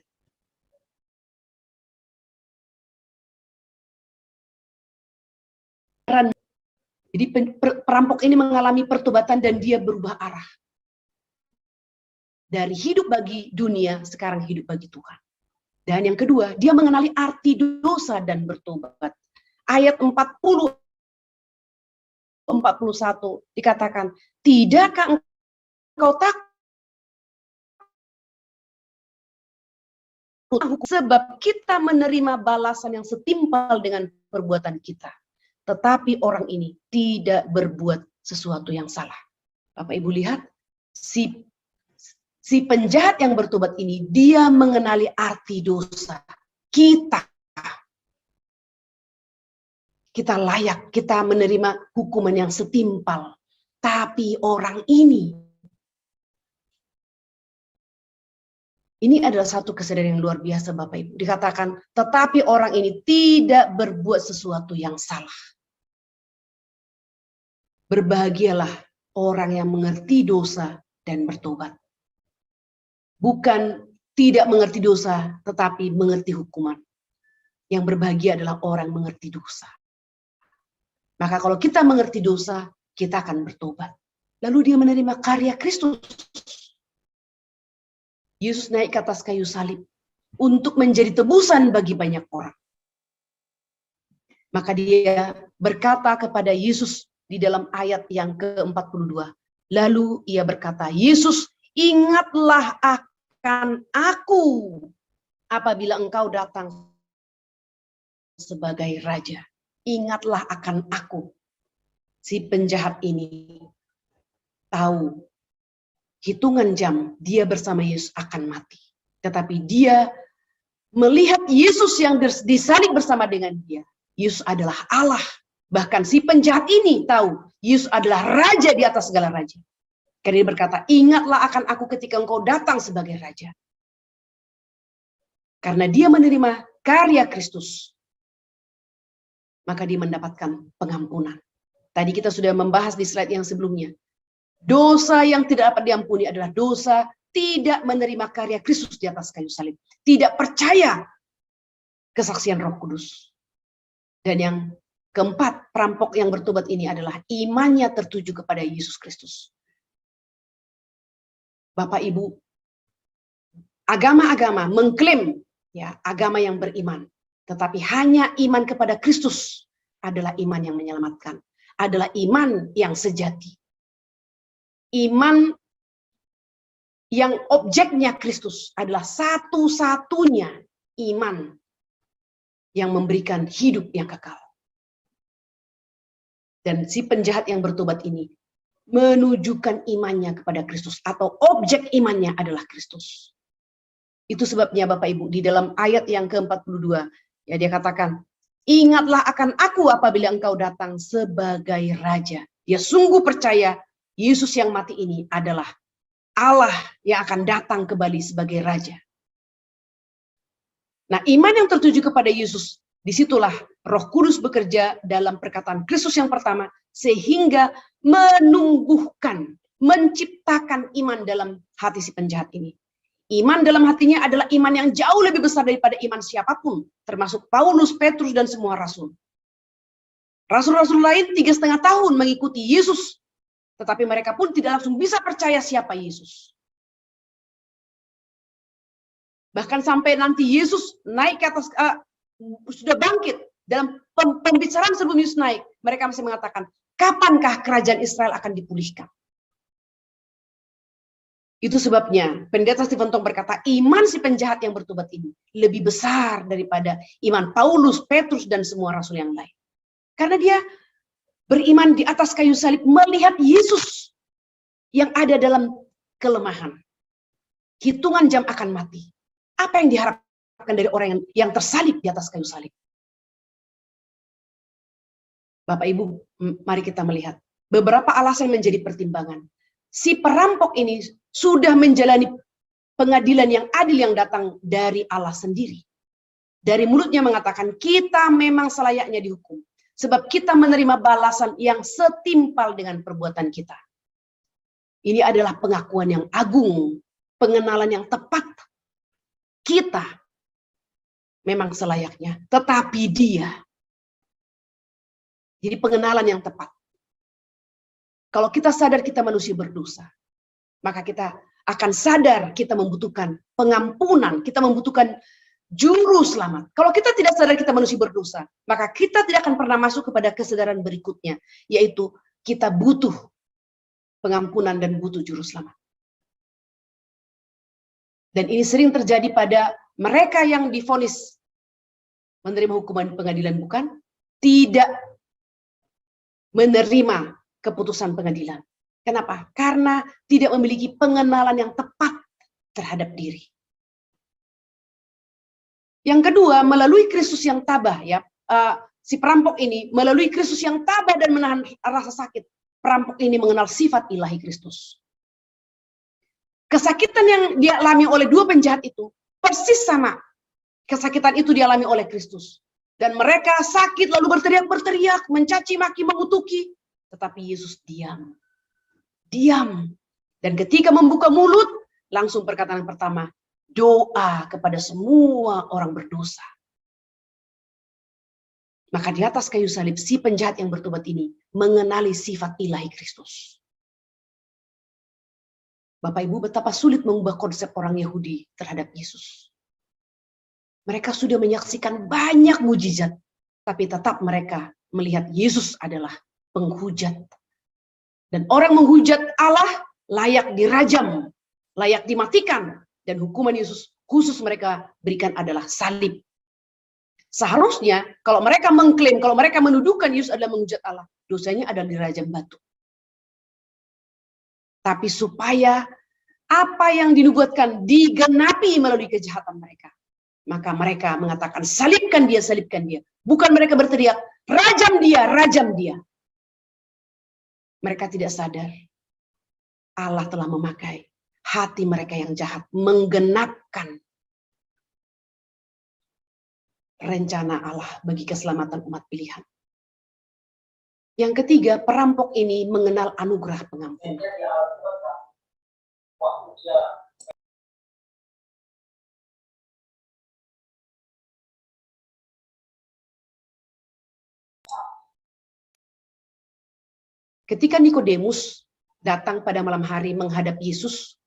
Jadi perampok ini mengalami pertobatan dan dia berubah arah. Dari hidup bagi dunia, sekarang hidup bagi Tuhan. Dan yang kedua, dia mengenali arti dosa dan bertobat. Ayat 40, 41 dikatakan, tidakkah engkau takut? Sebab kita menerima balasan yang setimpal dengan perbuatan kita. Tetapi orang ini tidak berbuat sesuatu yang salah. Bapak Ibu lihat, si penjahat yang bertobat ini, dia mengenali arti dosa. Kita layak, kita menerima hukuman yang setimpal. Tapi orang ini adalah satu kesadaran yang luar biasa Bapak Ibu. Dikatakan, tetapi orang ini tidak berbuat sesuatu yang salah. Berbahagialah orang yang mengerti dosa dan bertobat. Bukan tidak mengerti dosa, tetapi mengerti hukuman. Yang berbahagia adalah orang mengerti dosa. Maka kalau kita mengerti dosa, kita akan bertobat. Lalu dia menerima karya Kristus. Yesus naik ke atas kayu salib untuk menjadi tebusan bagi banyak orang. Maka dia berkata kepada Yesus di dalam ayat yang ke-42. Lalu ia berkata, Yesus, ingatlah akan aku apabila engkau datang sebagai raja. Ingatlah akan aku. Si penjahat ini tahu hitungan jam dia bersama Yesus akan mati. Tetapi dia melihat Yesus yang disalib bersama dengan dia. Yesus adalah Allah. Bahkan si penjahat ini tahu Yesus adalah raja di atas segala raja. Karena dia berkata, ingatlah akan aku ketika engkau datang sebagai raja. Karena dia menerima karya Kristus, maka dia mendapatkan pengampunan. Tadi kita sudah membahas di slide yang sebelumnya. Dosa yang tidak dapat diampuni adalah dosa tidak menerima karya Kristus di atas kayu salib. Tidak percaya kesaksian Roh Kudus. Dan yang keempat, perampok yang bertobat ini adalah imannya tertuju kepada Yesus Kristus. Bapak Ibu, agama-agama mengklaim ya agama yang beriman, tetapi hanya iman kepada Kristus adalah iman yang menyelamatkan, adalah iman yang sejati. Iman yang objeknya Kristus adalah satu-satunya iman yang memberikan hidup yang kekal. Dan si penjahat yang bertobat ini menunjukkan imannya kepada Kristus, atau objek imannya adalah Kristus. Itu sebabnya Bapak Ibu di dalam ayat yang ke-42 ya dia katakan, ingatlah akan aku apabila engkau datang sebagai raja. Dia sungguh percaya Yesus yang mati ini adalah Allah yang akan datang kembali sebagai raja. Nah, iman yang tertuju kepada Yesus, disitulah Roh Kudus bekerja dalam perkataan Kristus yang pertama, sehingga menumbuhkan, menciptakan iman dalam hati si penjahat ini. Iman dalam hatinya adalah iman yang jauh lebih besar daripada iman siapapun, termasuk Paulus, Petrus, dan semua rasul. Rasul-rasul lain 3,5 tahun mengikuti Yesus, tetapi mereka pun tidak langsung bisa percaya siapa Yesus. Bahkan sampai nanti Yesus naik ke atas, sudah bangkit, dalam pembicaraan sebelum Yesus naik, mereka masih mengatakan, kapankah kerajaan Israel akan dipulihkan? Itu sebabnya pendeta Stephen Tong berkata, iman si penjahat yang bertobat ini lebih besar daripada iman Paulus, Petrus, dan semua rasul yang lain. Karena dia beriman di atas kayu salib, melihat Yesus yang ada dalam kelemahan. Hitungan jam akan mati. Apa yang diharapkan dari orang yang tersalib di atas kayu salib? Bapak Ibu, mari kita melihat beberapa alasan menjadi pertimbangan. Si perampok ini sudah menjalani pengadilan yang adil yang datang dari Allah sendiri. Dari mulutnya mengatakan, kita memang selayaknya dihukum. Sebab kita menerima balasan yang setimpal dengan perbuatan kita. Ini adalah pengakuan yang agung, pengenalan yang tepat. Kita memang selayaknya, tetapi dia. Jadi pengenalan yang tepat. Kalau kita sadar kita manusia berdosa, maka kita akan sadar kita membutuhkan pengampunan, kita membutuhkan juru selamat. Kalau kita tidak sadar kita manusia berdosa, maka kita tidak akan pernah masuk kepada kesadaran berikutnya, yaitu kita butuh pengampunan dan butuh juru selamat. Dan ini sering terjadi pada mereka yang divonis menerima hukuman pengadilan, bukan? Tidak menerima keputusan pengadilan. Kenapa? Karena tidak memiliki pengenalan yang tepat terhadap diri. Yang kedua, melalui Kristus yang tabah, ya, si perampok ini melalui Kristus yang tabah dan menahan rasa sakit. Perampok ini mengenal sifat ilahi Kristus. Kesakitan yang dialami oleh dua penjahat itu persis sama kesakitan itu dialami oleh Kristus. Dan mereka sakit lalu berteriak-berteriak, mencaci maki, mengutuki. Tetapi Yesus diam. Diam. Dan ketika membuka mulut, langsung perkataan yang pertama, doa kepada semua orang berdosa. Maka di atas kayu salib, si penjahat yang bertobat ini mengenali sifat ilahi Kristus. Bapak Ibu, betapa sulit mengubah konsep orang Yahudi terhadap Yesus. Mereka sudah menyaksikan banyak mujizat, tapi tetap mereka melihat Yesus adalah penghujat. Dan orang menghujat Allah layak dirajam, layak dimatikan. Dan hukuman Yesus khusus mereka berikan adalah salib. Seharusnya kalau mereka mengklaim, kalau mereka menuduhkan Yesus adalah menghujat Allah, dosanya adalah dirajam batu. Tapi supaya apa yang dinubuatkan digenapi melalui kejahatan mereka, maka mereka mengatakan salibkan dia, salibkan dia. Bukan mereka berteriak, rajam dia, rajam dia. Mereka tidak sadar Allah telah memakai hati mereka yang jahat, menggenapkan rencana Allah bagi keselamatan umat pilihan. Yang ketiga, perampok ini mengenal anugerah pengampunan. Ketika Nikodemus datang pada malam hari menghadap Yesus,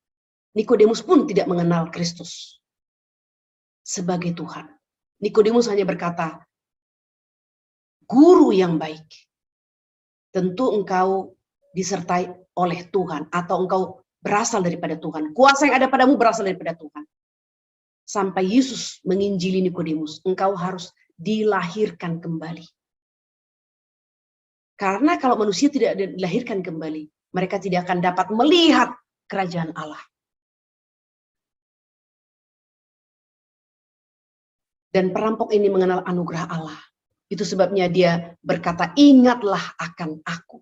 Nikodemus pun tidak mengenal Kristus sebagai Tuhan. Nikodemus hanya berkata, guru yang baik, tentu engkau disertai oleh Tuhan, atau engkau berasal daripada Tuhan. Kuasa yang ada padamu berasal daripada Tuhan. Sampai Yesus menginjili Nikodemus, engkau harus dilahirkan kembali. Karena kalau manusia tidak dilahirkan kembali, mereka tidak akan dapat melihat kerajaan Allah. Dan perampok ini mengenal anugerah Allah. Itu sebabnya dia berkata, ingatlah akan aku.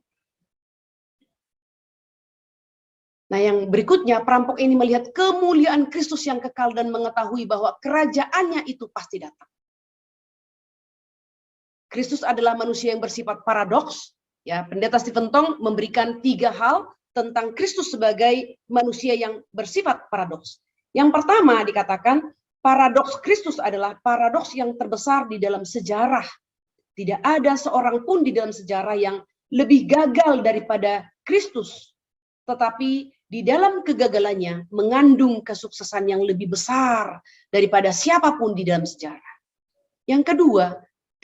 Nah, yang berikutnya, perampok ini melihat kemuliaan Kristus yang kekal dan mengetahui bahwa kerajaannya itu pasti datang. Kristus adalah manusia yang bersifat paradoks. Ya, Pendeta Stephen Tong memberikan 3 hal tentang Kristus sebagai manusia yang bersifat paradoks. Yang pertama dikatakan, paradoks Kristus adalah paradoks yang terbesar di dalam sejarah. Tidak ada seorang pun di dalam sejarah yang lebih gagal daripada Kristus. Tetapi di dalam kegagalannya mengandung kesuksesan yang lebih besar daripada siapapun di dalam sejarah. Yang kedua,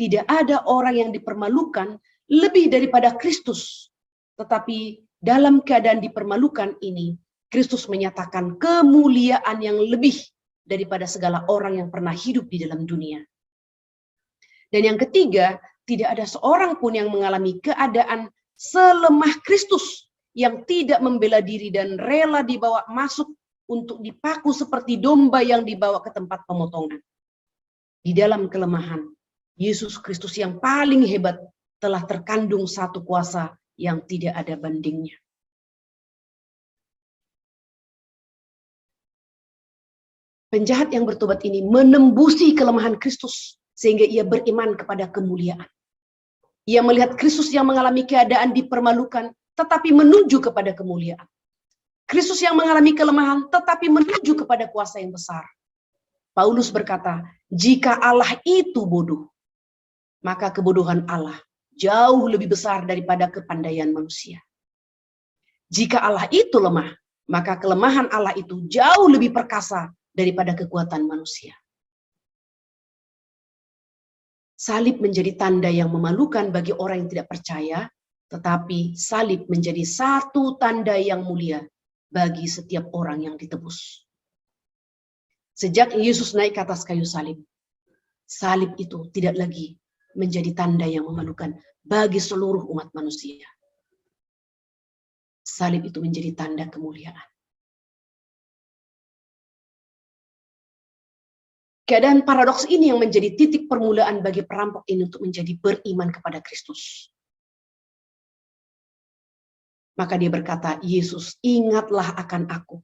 tidak ada orang yang dipermalukan lebih daripada Kristus. Tetapi dalam keadaan dipermalukan ini, Kristus menyatakan kemuliaan yang lebih daripada segala orang yang pernah hidup di dalam dunia. Dan yang ketiga, tidak ada seorang pun yang mengalami keadaan selemah Kristus yang tidak membela diri dan rela dibawa masuk untuk dipaku seperti domba yang dibawa ke tempat pemotongan. Di dalam kelemahan, Yesus Kristus yang paling hebat telah terkandung satu kuasa yang tidak ada bandingnya. Penjahat yang bertobat ini menembusi kelemahan Kristus sehingga ia beriman kepada kemuliaan. Ia melihat Kristus yang mengalami keadaan dipermalukan tetapi menuju kepada kemuliaan. Kristus yang mengalami kelemahan tetapi menuju kepada kuasa yang besar. Paulus berkata, jika Allah itu bodoh, maka kebodohan Allah jauh lebih besar daripada kepandaian manusia. Jika Allah itu lemah, maka kelemahan Allah itu jauh lebih perkasa daripada kekuatan manusia. Salib menjadi tanda yang memalukan bagi orang yang tidak percaya, tetapi salib menjadi satu tanda yang mulia bagi setiap orang yang ditebus. Sejak Yesus naik ke atas kayu salib, salib itu tidak lagi menjadi tanda yang memalukan bagi seluruh umat manusia. Salib itu menjadi tanda kemuliaan. Keadaan paradoks ini yang menjadi titik permulaan bagi perampok ini untuk menjadi beriman kepada Kristus. Maka dia berkata, Yesus, ingatlah akan aku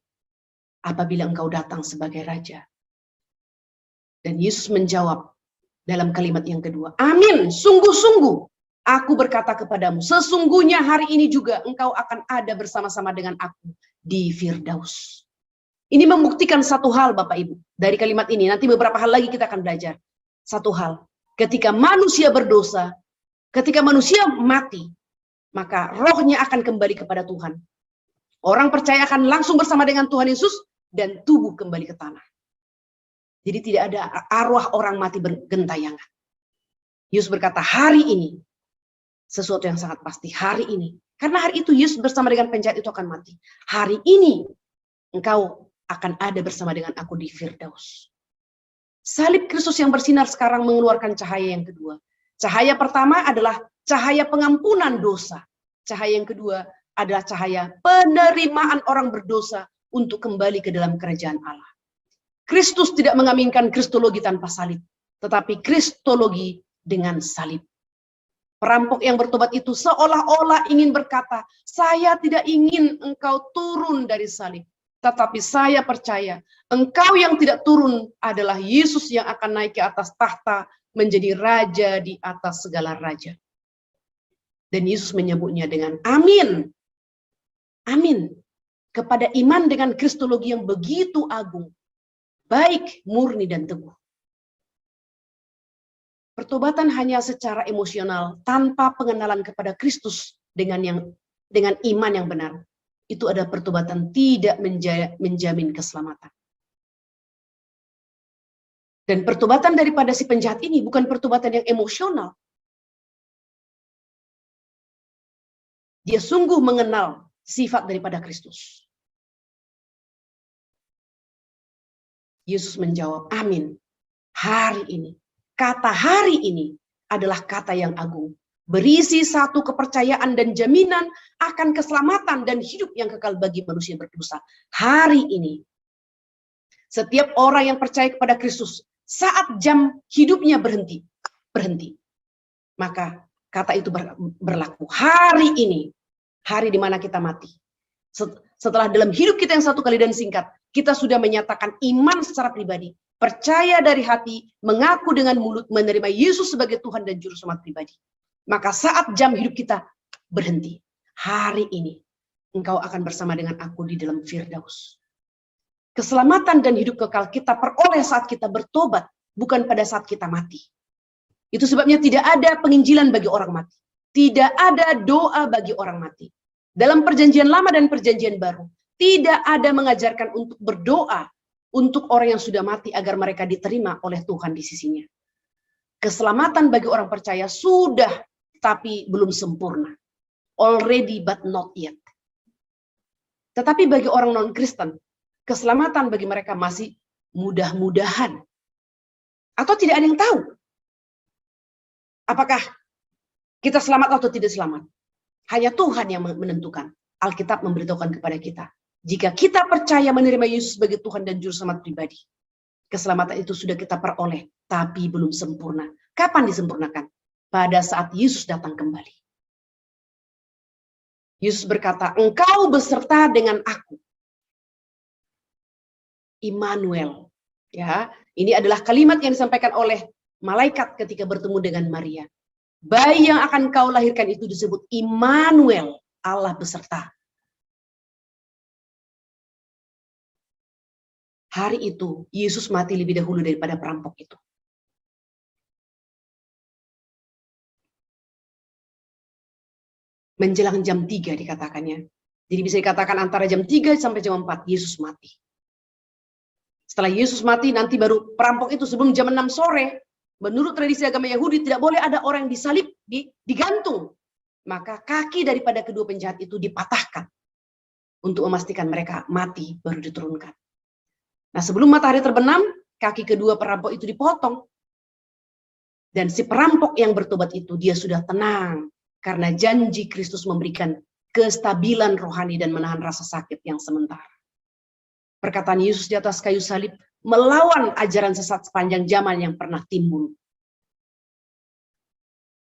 apabila engkau datang sebagai Raja. Dan Yesus menjawab dalam kalimat yang kedua, amin, sungguh-sungguh aku berkata kepadamu, sesungguhnya hari ini juga engkau akan ada bersama-sama dengan aku di Firdaus. Ini membuktikan satu hal Bapak Ibu. Dari kalimat ini, nanti beberapa hal lagi kita akan belajar. Satu hal, ketika manusia berdosa, ketika manusia mati, maka rohnya akan kembali kepada Tuhan. Orang percaya akan langsung bersama dengan Tuhan Yesus dan tubuh kembali ke tanah. Jadi tidak ada arwah orang mati bergentayangan. Yesus berkata, hari ini, sesuatu yang sangat pasti, hari ini. Karena hari itu Yesus bersama dengan penjahat itu akan mati. Hari ini, engkau akan ada bersama dengan aku di Firdaus. Salib Kristus yang bersinar sekarang mengeluarkan cahaya yang kedua. Cahaya pertama adalah cahaya pengampunan dosa. Cahaya yang kedua adalah cahaya penerimaan orang berdosa untuk kembali ke dalam kerajaan Allah. Kristus tidak mengaminkan kristologi tanpa salib, tetapi kristologi dengan salib. Perampok yang bertobat itu seolah-olah ingin berkata, saya tidak ingin engkau turun dari salib. Tetapi saya percaya, engkau yang tidak turun adalah Yesus yang akan naik ke atas tahta, menjadi raja di atas segala raja. Dan Yesus menyebutnya dengan amin. Amin. Kepada iman dengan kristologi yang begitu agung, baik, murni, dan teguh. Pertobatan hanya secara emosional, tanpa pengenalan kepada Kristus dengan iman yang benar. Itu adalah pertobatan tidak menjamin keselamatan. Dan pertobatan daripada si penjahat ini bukan pertobatan yang emosional. Dia sungguh mengenal sifat daripada Kristus. Yesus menjawab, amin. Hari ini, kata hari ini adalah kata yang agung. Berisi satu kepercayaan dan jaminan akan keselamatan dan hidup yang kekal bagi manusia berdosa. Hari ini, setiap orang yang percaya kepada Kristus, saat jam hidupnya berhenti, maka kata itu berlaku. Hari ini, hari di mana kita mati. Setelah dalam hidup kita yang satu kali dan singkat, kita sudah menyatakan iman secara pribadi, percaya dari hati, mengaku dengan mulut, menerima Yesus sebagai Tuhan dan Juru Selamat pribadi. Maka saat jam hidup kita berhenti, hari ini engkau akan bersama dengan aku di dalam Firdaus. Keselamatan dan hidup kekal kita peroleh saat kita bertobat, bukan pada saat kita mati. Itu sebabnya tidak ada penginjilan bagi orang mati. Tidak ada doa bagi orang mati. Dalam perjanjian lama dan perjanjian baru, tidak ada mengajarkan untuk berdoa untuk orang yang sudah mati agar mereka diterima oleh Tuhan di sisinya. Keselamatan bagi orang percaya sudah, tapi belum sempurna. Already but not yet. Tetapi bagi orang non-Kristen, keselamatan bagi mereka masih mudah-mudahan. Atau tidak ada yang tahu. Apakah kita selamat atau tidak selamat? Hanya Tuhan yang menentukan. Alkitab memberitahukan kepada kita. Jika kita percaya menerima Yesus sebagai Tuhan dan Juru Selamat pribadi, keselamatan itu sudah kita peroleh, tapi belum sempurna. Kapan disempurnakan? Pada saat Yesus datang kembali. Yesus berkata, engkau beserta dengan aku. Immanuel. Ya, ini adalah kalimat yang disampaikan oleh malaikat ketika bertemu dengan Maria. Bayi yang akan kau lahirkan itu disebut Immanuel, Allah beserta. Hari itu, Yesus mati lebih dahulu daripada perampok itu. Menjelang jam 3 dikatakannya. Jadi bisa dikatakan antara jam 3 sampai jam 4, Yesus mati. Setelah Yesus mati, nanti baru perampok itu sebelum jam 6 sore, menurut tradisi agama Yahudi, tidak boleh ada orang yang disalib, digantung. Maka kaki daripada kedua penjahat itu dipatahkan. Untuk memastikan mereka mati, baru diturunkan. Nah, sebelum matahari terbenam, kaki kedua perampok itu dipotong. Dan si perampok yang bertobat itu, dia sudah tenang. Karena janji Kristus memberikan kestabilan rohani dan menahan rasa sakit yang sementara. Perkataan Yesus di atas kayu salib melawan ajaran sesat sepanjang zaman yang pernah timbul.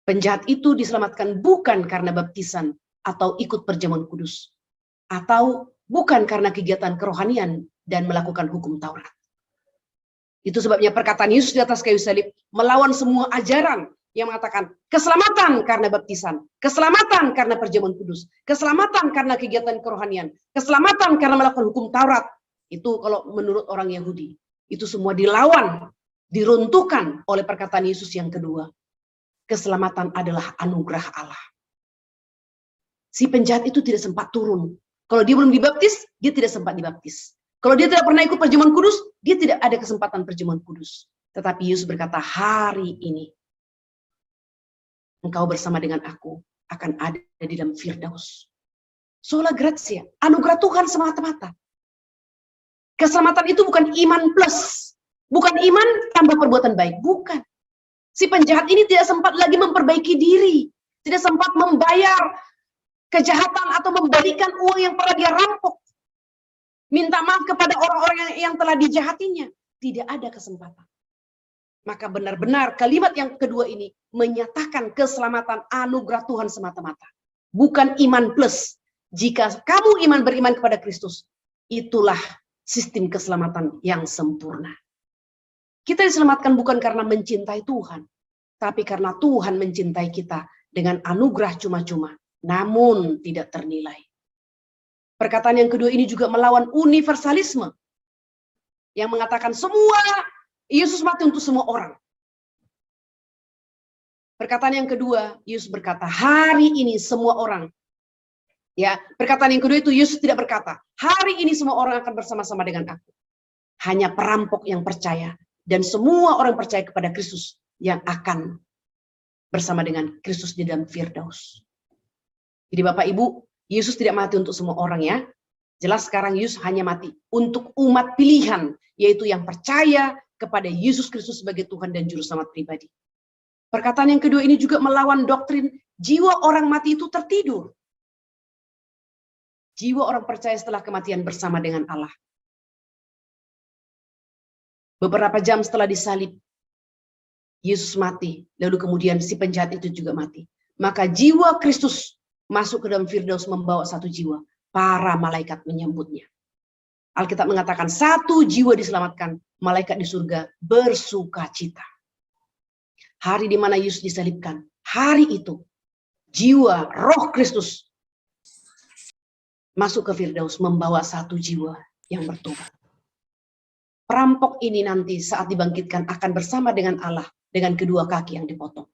Penjahat itu diselamatkan bukan karena baptisan atau ikut perjamuan kudus. Atau bukan karena kegiatan kerohanian dan melakukan hukum Taurat. Itu sebabnya perkataan Yesus di atas kayu salib melawan semua ajaran yang mengatakan keselamatan karena baptisan, keselamatan karena perjamuan kudus, keselamatan karena kegiatan kerohanian, keselamatan karena melakukan hukum Taurat. Itu kalau menurut orang Yahudi. Itu semua dilawan, diruntuhkan oleh perkataan Yesus yang kedua. Keselamatan adalah anugerah Allah. Si penjahat itu tidak sempat turun. Kalau dia belum dibaptis, dia tidak sempat dibaptis. Kalau dia tidak pernah ikut perjamuan kudus, dia tidak ada kesempatan perjamuan kudus. Tetapi Yesus berkata, hari ini engkau bersama dengan aku akan ada di dalam Firdaus. Sola gratia, anugerah Tuhan semata-mata. Keselamatan itu bukan iman plus, bukan iman tambah perbuatan baik, bukan. Si penjahat ini tidak sempat lagi memperbaiki diri, tidak sempat membayar kejahatan atau membalikan uang yang pernah dia rampok. Minta maaf kepada orang-orang yang telah dijahatinya. Tidak ada kesempatan. Maka benar-benar kalimat yang kedua ini menyatakan keselamatan anugerah Tuhan semata-mata. Bukan iman plus. Jika kamu beriman kepada Kristus, itulah sistem keselamatan yang sempurna. Kita diselamatkan bukan karena mencintai Tuhan, tapi karena Tuhan mencintai kita dengan anugerah cuma-cuma, namun tidak ternilai. Perkataan yang kedua ini juga melawan universalisme, yang mengatakan semua Yesus mati untuk semua orang. Perkataan yang kedua, Yesus berkata, hari ini semua orang. Ya, perkataan yang kedua itu Yesus tidak berkata, hari ini semua orang akan bersama-sama dengan aku. Hanya perampok yang percaya dan semua orang percaya kepada Kristus yang akan bersama dengan Kristus di dalam Firdaus. Jadi Bapak Ibu, Yesus tidak mati untuk semua orang ya. Jelas sekarang Yesus hanya mati untuk umat pilihan, yaitu yang percaya kepada Yesus Kristus sebagai Tuhan dan Juru Selamat pribadi. Perkataan yang kedua ini juga melawan doktrin jiwa orang mati itu tertidur. Jiwa orang percaya setelah kematian bersama dengan Allah. Beberapa jam setelah disalib, Yesus mati, lalu kemudian si penjahat itu juga mati. Maka jiwa Kristus masuk ke dalam Firdaus membawa satu jiwa. Para malaikat menyambutnya. Alkitab mengatakan satu jiwa diselamatkan, malaikat di surga bersuka cita. Hari di mana Yesus disalibkan, hari itu jiwa roh Kristus masuk ke Firdaus membawa satu jiwa yang bertobat. Perampok ini nanti saat dibangkitkan akan bersama dengan Allah dengan kedua kaki yang dipotong.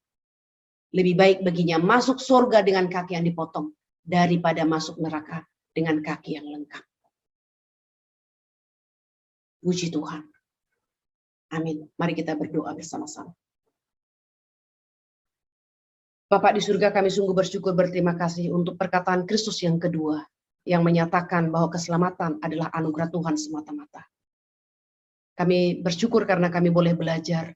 Lebih baik baginya masuk surga dengan kaki yang dipotong daripada masuk neraka dengan kaki yang lengkap. Puji Tuhan. Amin. Mari kita berdoa bersama-sama. Bapak di surga, kami sungguh bersyukur berterima kasih untuk perkataan Kristus yang kedua yang menyatakan bahwa keselamatan adalah anugerah Tuhan semata-mata. Kami bersyukur karena kami boleh belajar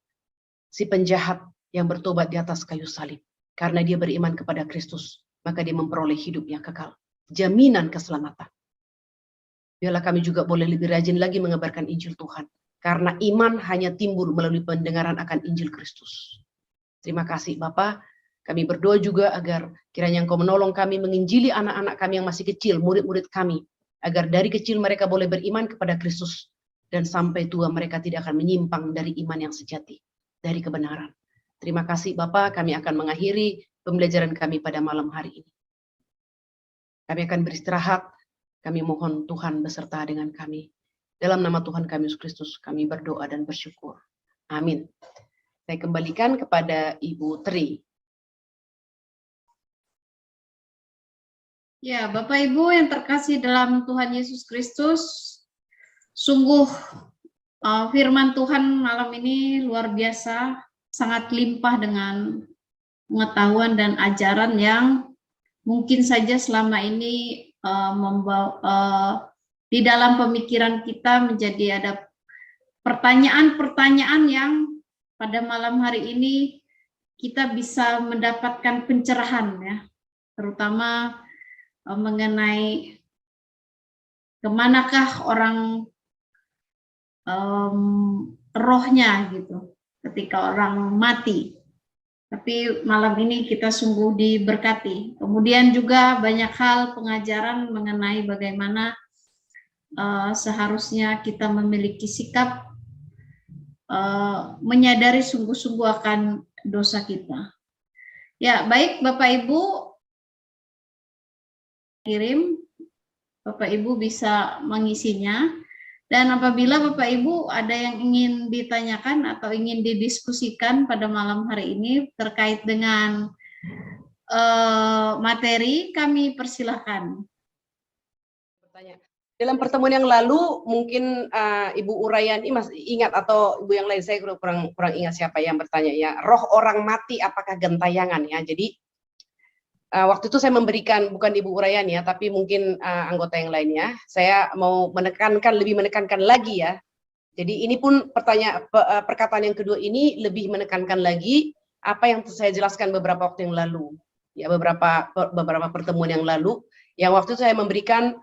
si penjahat yang bertobat di atas kayu salib. Karena dia beriman kepada Kristus, maka dia memperoleh hidup yang kekal. Jaminan keselamatan. Biarlah kami juga boleh lebih rajin lagi mengabarkan Injil Tuhan. Karena iman hanya timbul melalui pendengaran akan Injil Kristus. Terima kasih Bapa. Kami berdoa juga agar kiranya Engkau menolong kami menginjili anak-anak kami yang masih kecil, murid-murid kami, agar dari kecil mereka boleh beriman kepada Kristus, dan sampai tua mereka tidak akan menyimpang dari iman yang sejati, dari kebenaran. Terima kasih Bapak, kami akan mengakhiri pembelajaran kami pada malam hari ini. Kami akan beristirahat, kami mohon Tuhan beserta dengan kami. Dalam nama Tuhan kami Yesus Kristus, kami berdoa dan bersyukur. Amin. Saya kembalikan kepada Ibu Tri. Ya, Bapak Ibu yang terkasih dalam Tuhan Yesus Kristus, sungguh firman Tuhan malam ini luar biasa, sangat limpah dengan pengetahuan dan ajaran yang mungkin saja selama ini di dalam pemikiran kita menjadi ada pertanyaan-pertanyaan yang pada malam hari ini kita bisa mendapatkan pencerahan, ya, terutama mengenai kemanakah orang rohnya gitu ketika orang mati. Tapi malam ini kita sungguh diberkati. Kemudian juga banyak hal pengajaran mengenai bagaimana seharusnya kita memiliki sikap menyadari sungguh-sungguh akan dosa kita. Ya, baik Bapak Ibu, kirim, Bapak Ibu bisa mengisinya, dan apabila Bapak Ibu ada yang ingin ditanyakan atau ingin didiskusikan pada malam hari ini terkait dengan materi, kami persilahkan. Dalam pertemuan yang lalu mungkin Ibu Urayani masih ingat, atau Ibu yang lain, saya kurang ingat siapa yang bertanya, ya, roh orang mati apakah gentayangan, ya. Jadi waktu itu saya memberikan, bukan Ibu Urayani ya, tapi mungkin anggota yang lainnya, saya mau lebih menekankan lagi, ya. Jadi ini pun perkataan yang kedua ini lebih menekankan lagi apa yang saya jelaskan beberapa waktu yang lalu, ya, beberapa pertemuan yang lalu, yang waktu itu saya memberikan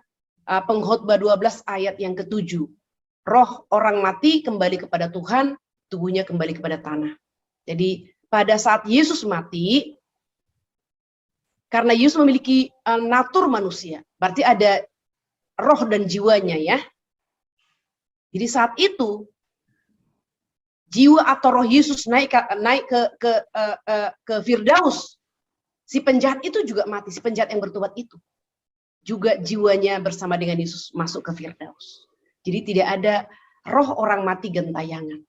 Pengkhotbah 12 ayat yang ke-7. Roh orang mati kembali kepada Tuhan, tubuhnya kembali kepada tanah. Jadi pada saat Yesus mati, karena Yesus memiliki natur manusia, berarti ada roh dan jiwanya, ya. Jadi saat itu jiwa atau roh Yesus naik ke Firdaus. Si penjahat itu juga mati, si penjahat yang bertobat itu juga jiwanya bersama dengan Yesus masuk ke Firdaus. Jadi tidak ada roh orang mati gentayangan.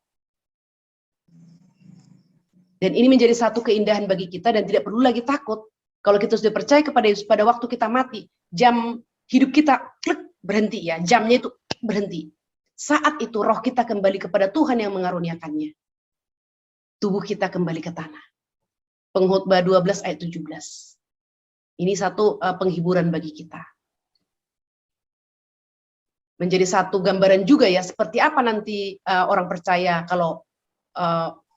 Dan ini menjadi satu keindahan bagi kita, dan tidak perlu lagi takut. Kalau kita sudah percaya kepada Yesus, pada waktu kita mati, jam hidup kita klik, berhenti, ya, jamnya itu berhenti. Saat itu roh kita kembali kepada Tuhan yang mengaruniakannya. Tubuh kita kembali ke tanah. Pengkhotbah 12 ayat 17. Ini satu penghiburan bagi kita. Menjadi satu gambaran juga, ya, seperti apa nanti orang percaya kalau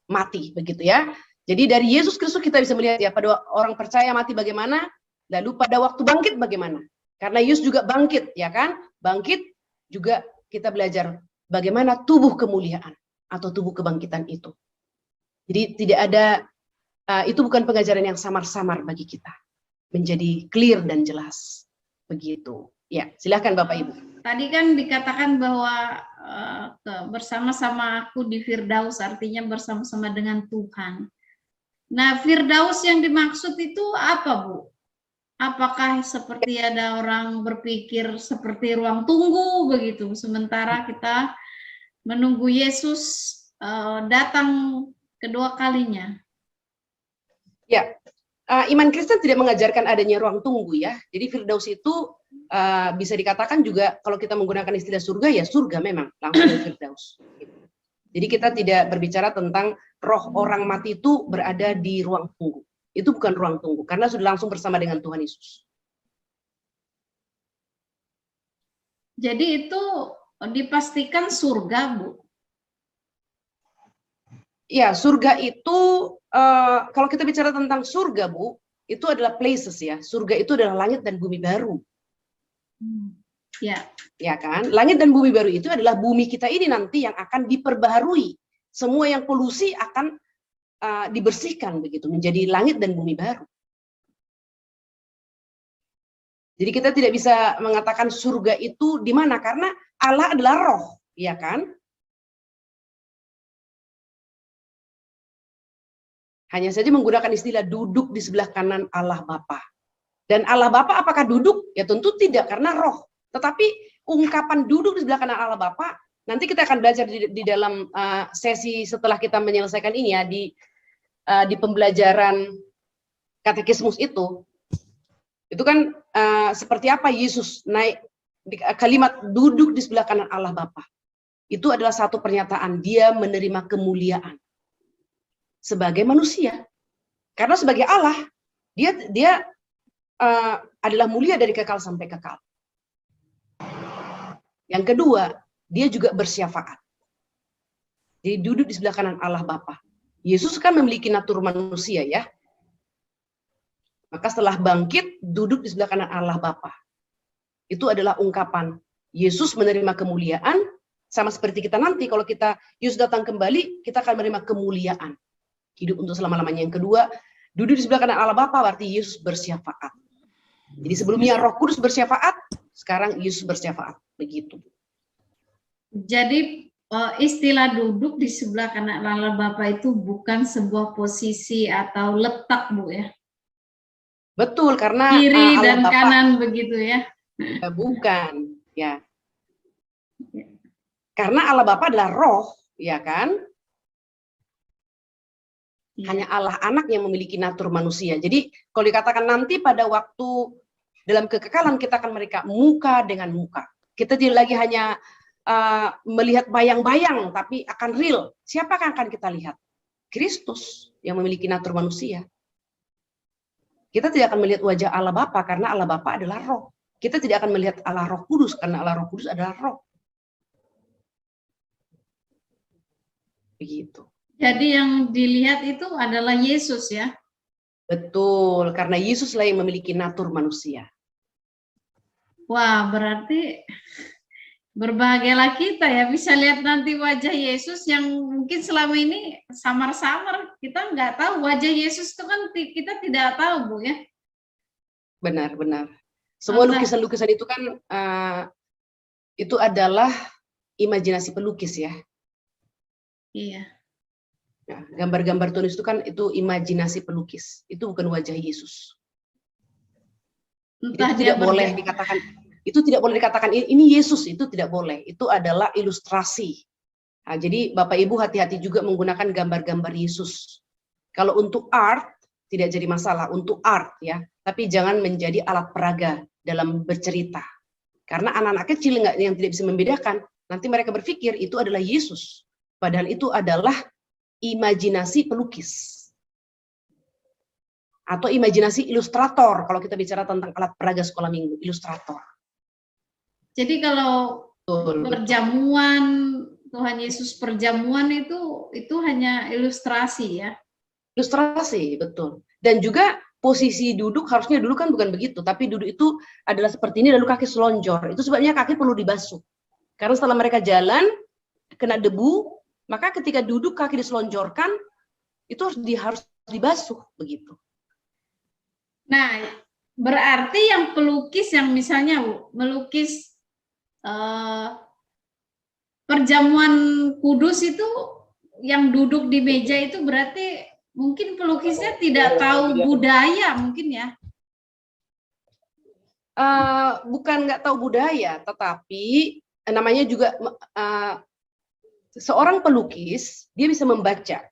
mati, begitu, ya. Jadi dari Yesus Kristus kita bisa melihat, ya, pada orang percaya mati bagaimana, lalu pada waktu bangkit bagaimana. Karena Yesus juga bangkit, ya kan? Bangkit juga kita belajar bagaimana tubuh kemuliaan atau tubuh kebangkitan itu. Jadi tidak ada, itu bukan pengajaran yang samar-samar bagi kita. Menjadi clear dan jelas. Begitu. Ya, silakan Bapak Ibu. Tadi kan dikatakan bahwa bersama-sama aku di Firdaus, artinya bersama-sama dengan Tuhan. Nah, Firdaus yang dimaksud itu apa, Bu? Apakah seperti ada orang berpikir seperti ruang tunggu begitu, sementara kita menunggu Yesus datang kedua kalinya? Ya, iman Kristen tidak mengajarkan adanya ruang tunggu, ya. Jadi Firdaus itu bisa dikatakan juga, kalau kita menggunakan istilah surga, ya surga memang, langsung di Firdaus. Jadi kita tidak berbicara tentang roh orang mati itu berada di ruang tunggu. Itu bukan ruang tunggu, karena sudah langsung bersama dengan Tuhan Yesus. Jadi itu dipastikan surga, Bu? Ya, surga itu, kalau kita bicara tentang surga, Bu, itu adalah places, ya. Surga itu adalah langit dan bumi baru. Ya. Ya kan? Langit dan bumi baru itu adalah bumi kita ini nanti yang akan diperbaharui. Semua yang polusi akan dibersihkan begitu, menjadi langit dan bumi baru. Jadi kita tidak bisa mengatakan surga itu di mana, karena Allah adalah roh, ya kan? Hanya saja menggunakan istilah duduk di sebelah kanan Allah Bapa. Dan Allah Bapa apakah duduk? Ya tentu tidak, karena roh. Tetapi ungkapan duduk di sebelah kanan Allah Bapa, nanti kita akan belajar di dalam sesi setelah kita menyelesaikan ini ya, di pembelajaran katekismus itu kan seperti apa Yesus naik, kalimat duduk di sebelah kanan Allah Bapa. Itu adalah satu pernyataan, dia menerima kemuliaan sebagai manusia. Karena sebagai Allah, dia adalah mulia dari kekal sampai kekal. Yang kedua, dia juga bersyafaat. Jadi duduk di sebelah kanan Allah Bapa. Yesus kan memiliki natur manusia ya. Maka setelah bangkit, duduk di sebelah kanan Allah Bapa. Itu adalah ungkapan Yesus menerima kemuliaan, sama seperti kita nanti kalau Yesus datang kembali, kita akan menerima kemuliaan. Hidup untuk selama-lamanya. Yang kedua, duduk di sebelah kanan Allah Bapa berarti Yesus bersyafaat. Jadi sebelumnya Roh Kudus bersyafaat, sekarang Yesus bersyafaat. Begitu. Jadi istilah duduk di sebelah kanan Allah Bapa itu bukan sebuah posisi atau letak, Bu ya? Betul, karena kiri Allah dan Bapa, kanan begitu ya? Bukan, ya. Karena Allah Bapa adalah roh, ya kan? Hanya Allah Anak yang memiliki natur manusia. Jadi kalau dikatakan nanti pada waktu dalam kekekalan kita akan mereka muka dengan muka. Kita tidak lagi hanya melihat bayang-bayang, tapi akan real. Siapa yang akan kita lihat? Kristus yang memiliki natur manusia. Kita tidak akan melihat wajah Allah Bapa karena Allah Bapa adalah roh. Kita tidak akan melihat Allah Roh Kudus karena Allah Roh Kudus adalah roh. Begitu. Jadi yang dilihat itu adalah Yesus ya? Betul, karena Yesuslah yang memiliki natur manusia. Wah, berarti berbahagialah kita ya bisa lihat nanti wajah Yesus yang mungkin selama ini samar-samar. Kita nggak tahu wajah Yesus itu kan kita tidak tahu, Bu ya. Benar, benar. Semua lukisan-lukisan itu kan itu adalah imajinasi pelukis ya. Iya. Nah, gambar-gambar tulis itu kan itu imajinasi pelukis. Itu bukan wajah Yesus. Itu tidak boleh dikatakan. Itu tidak boleh dikatakan ini Yesus, itu tidak boleh. Itu adalah ilustrasi. Nah, jadi Bapak Ibu hati-hati juga menggunakan gambar-gambar Yesus. Kalau untuk art tidak jadi masalah, untuk art ya. Tapi jangan menjadi alat peraga dalam bercerita. Karena anak-anak kecil yang tidak bisa membedakan, nanti mereka berpikir itu adalah Yesus. Padahal itu adalah imajinasi pelukis. Atau imajinasi ilustrator, kalau kita bicara tentang alat peraga sekolah minggu, ilustrator. Jadi kalau perjamuan Tuhan Yesus perjamuan itu hanya ilustrasi ya? Ilustrasi, betul. Dan juga posisi duduk harusnya dulu kan bukan begitu, tapi duduk itu adalah seperti ini lalu kaki selonjor. Itu sebabnya kaki perlu dibasuh. Karena setelah mereka jalan kena debu, maka ketika duduk kaki diselonjorkan itu harus dibasuh begitu. Nah, berarti yang pelukis yang misalnya melukis perjamuan kudus itu yang duduk di meja itu berarti mungkin pelukisnya tidak tahu budaya mungkin ya? Bukan nggak tahu budaya, tetapi namanya juga seorang pelukis dia bisa membaca.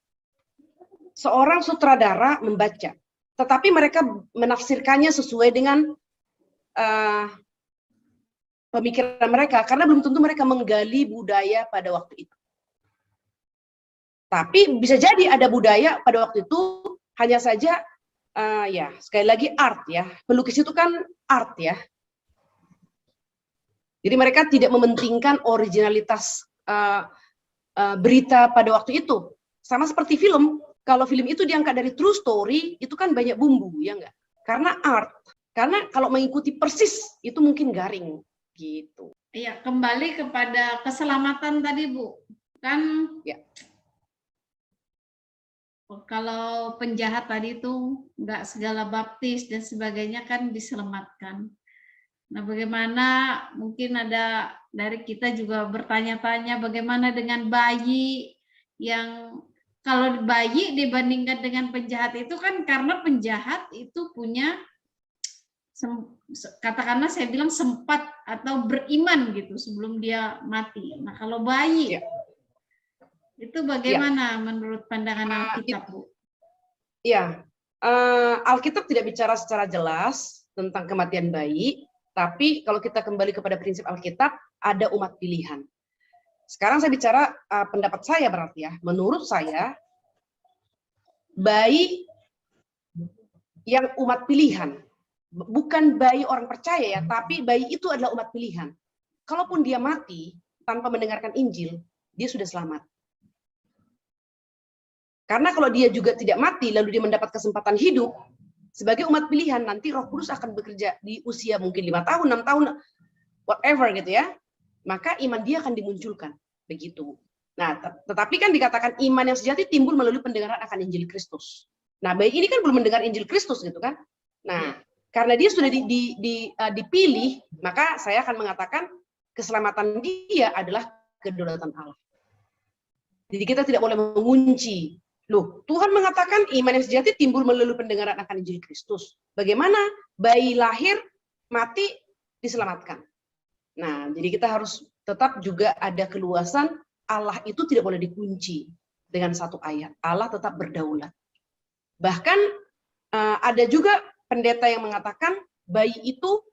Seorang sutradara membaca, tetapi mereka menafsirkannya sesuai dengan pemikiran mereka, karena belum tentu mereka menggali budaya pada waktu itu. Tapi bisa jadi ada budaya pada waktu itu, hanya saja ya sekali lagi art ya. Pelukis itu kan art ya. Jadi mereka tidak mementingkan originalitas berita pada waktu itu. Sama seperti film, kalau film itu diangkat dari true story, itu kan banyak bumbu, ya enggak? Karena art. Karena kalau mengikuti persis, itu mungkin garing. Gitu. Iya, kembali kepada keselamatan tadi Bu, kan ya. kalau penjahat tadi itu nggak segala baptis dan sebagainya kan diselamatkan. Nah, bagaimana mungkin ada dari kita juga bertanya-tanya bagaimana dengan bayi yang kalau bayi dibandingkan dengan penjahat itu kan karena penjahat itu punya katakanlah saya bilang sempat atau beriman gitu sebelum dia mati. Nah, kalau bayi itu bagaimana menurut pandangan Alkitab, Bu? Ya, Alkitab tidak bicara secara jelas tentang kematian bayi, tapi kalau kita kembali kepada prinsip Alkitab, ada umat pilihan. Sekarang saya bicara pendapat saya berarti ya. Menurut saya, bayi yang umat pilihan, bukan bayi orang percaya ya, tapi bayi itu adalah umat pilihan. Kalaupun dia mati tanpa mendengarkan Injil, dia sudah selamat. Karena kalau dia juga tidak mati, lalu dia mendapat kesempatan hidup, sebagai umat pilihan, nanti Roh Kudus akan bekerja di usia mungkin 5 tahun, 6 tahun, whatever gitu ya. Maka iman dia akan dimunculkan. Begitu. Nah, tetapi kan dikatakan iman yang sejati timbul melalui pendengaran akan Injil Kristus. Nah, bayi ini kan belum mendengar Injil Kristus gitu kan. Nah, karena dia sudah dipilih, maka saya akan mengatakan keselamatan dia adalah kedaulatan Allah. Jadi kita tidak boleh mengunci. Loh, Tuhan mengatakan iman yang sejati timbul melalui pendengaran akan Injil Kristus. Bagaimana bayi lahir, mati, diselamatkan. Nah, jadi kita harus tetap juga ada keluasan, Allah itu tidak boleh dikunci dengan satu ayat. Allah tetap berdaulat. Bahkan ada juga pendeta yang mengatakan bayi itu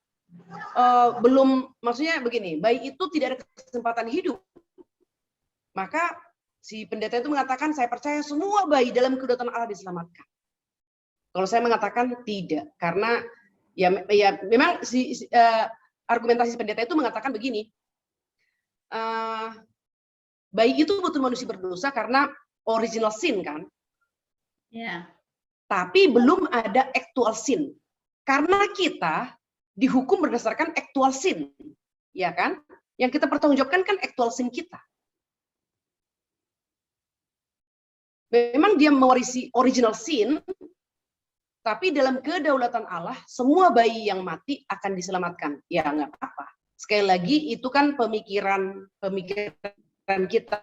belum, maksudnya begini, bayi itu tidak ada kesempatan hidup. Maka si pendeta itu mengatakan, saya percaya semua bayi dalam kedaulatan Allah diselamatkan. Kalau saya mengatakan tidak, karena ya memang argumentasi pendeta itu mengatakan begini, bayi itu betul manusia berdosa karena original sin kan, tapi belum ada actual sin, karena kita dihukum berdasarkan actual sin, ya kan? Yang kita pertanggungjawabkan kan actual sin kita. Memang dia mewarisi original sin, tapi dalam kedaulatan Allah, semua bayi yang mati akan diselamatkan. Ya nggak apa-apa. Sekali lagi, itu kan pemikiran kita.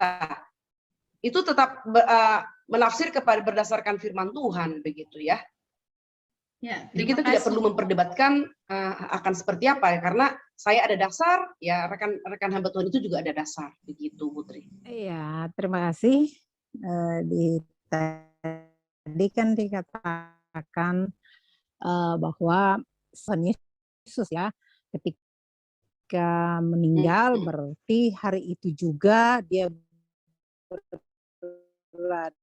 Itu tetap menafsir kepada berdasarkan firman Tuhan, begitu ya. Jadi kita tidak perlu memperdebatkan akan seperti apa ya, karena saya ada dasar, ya rekan hamba Tuhan itu juga ada dasar, begitu Putri. Iya, terima kasih. Tadi kan dikatakan bahwa Yesus ya ketika meninggal berarti hari itu juga dia berada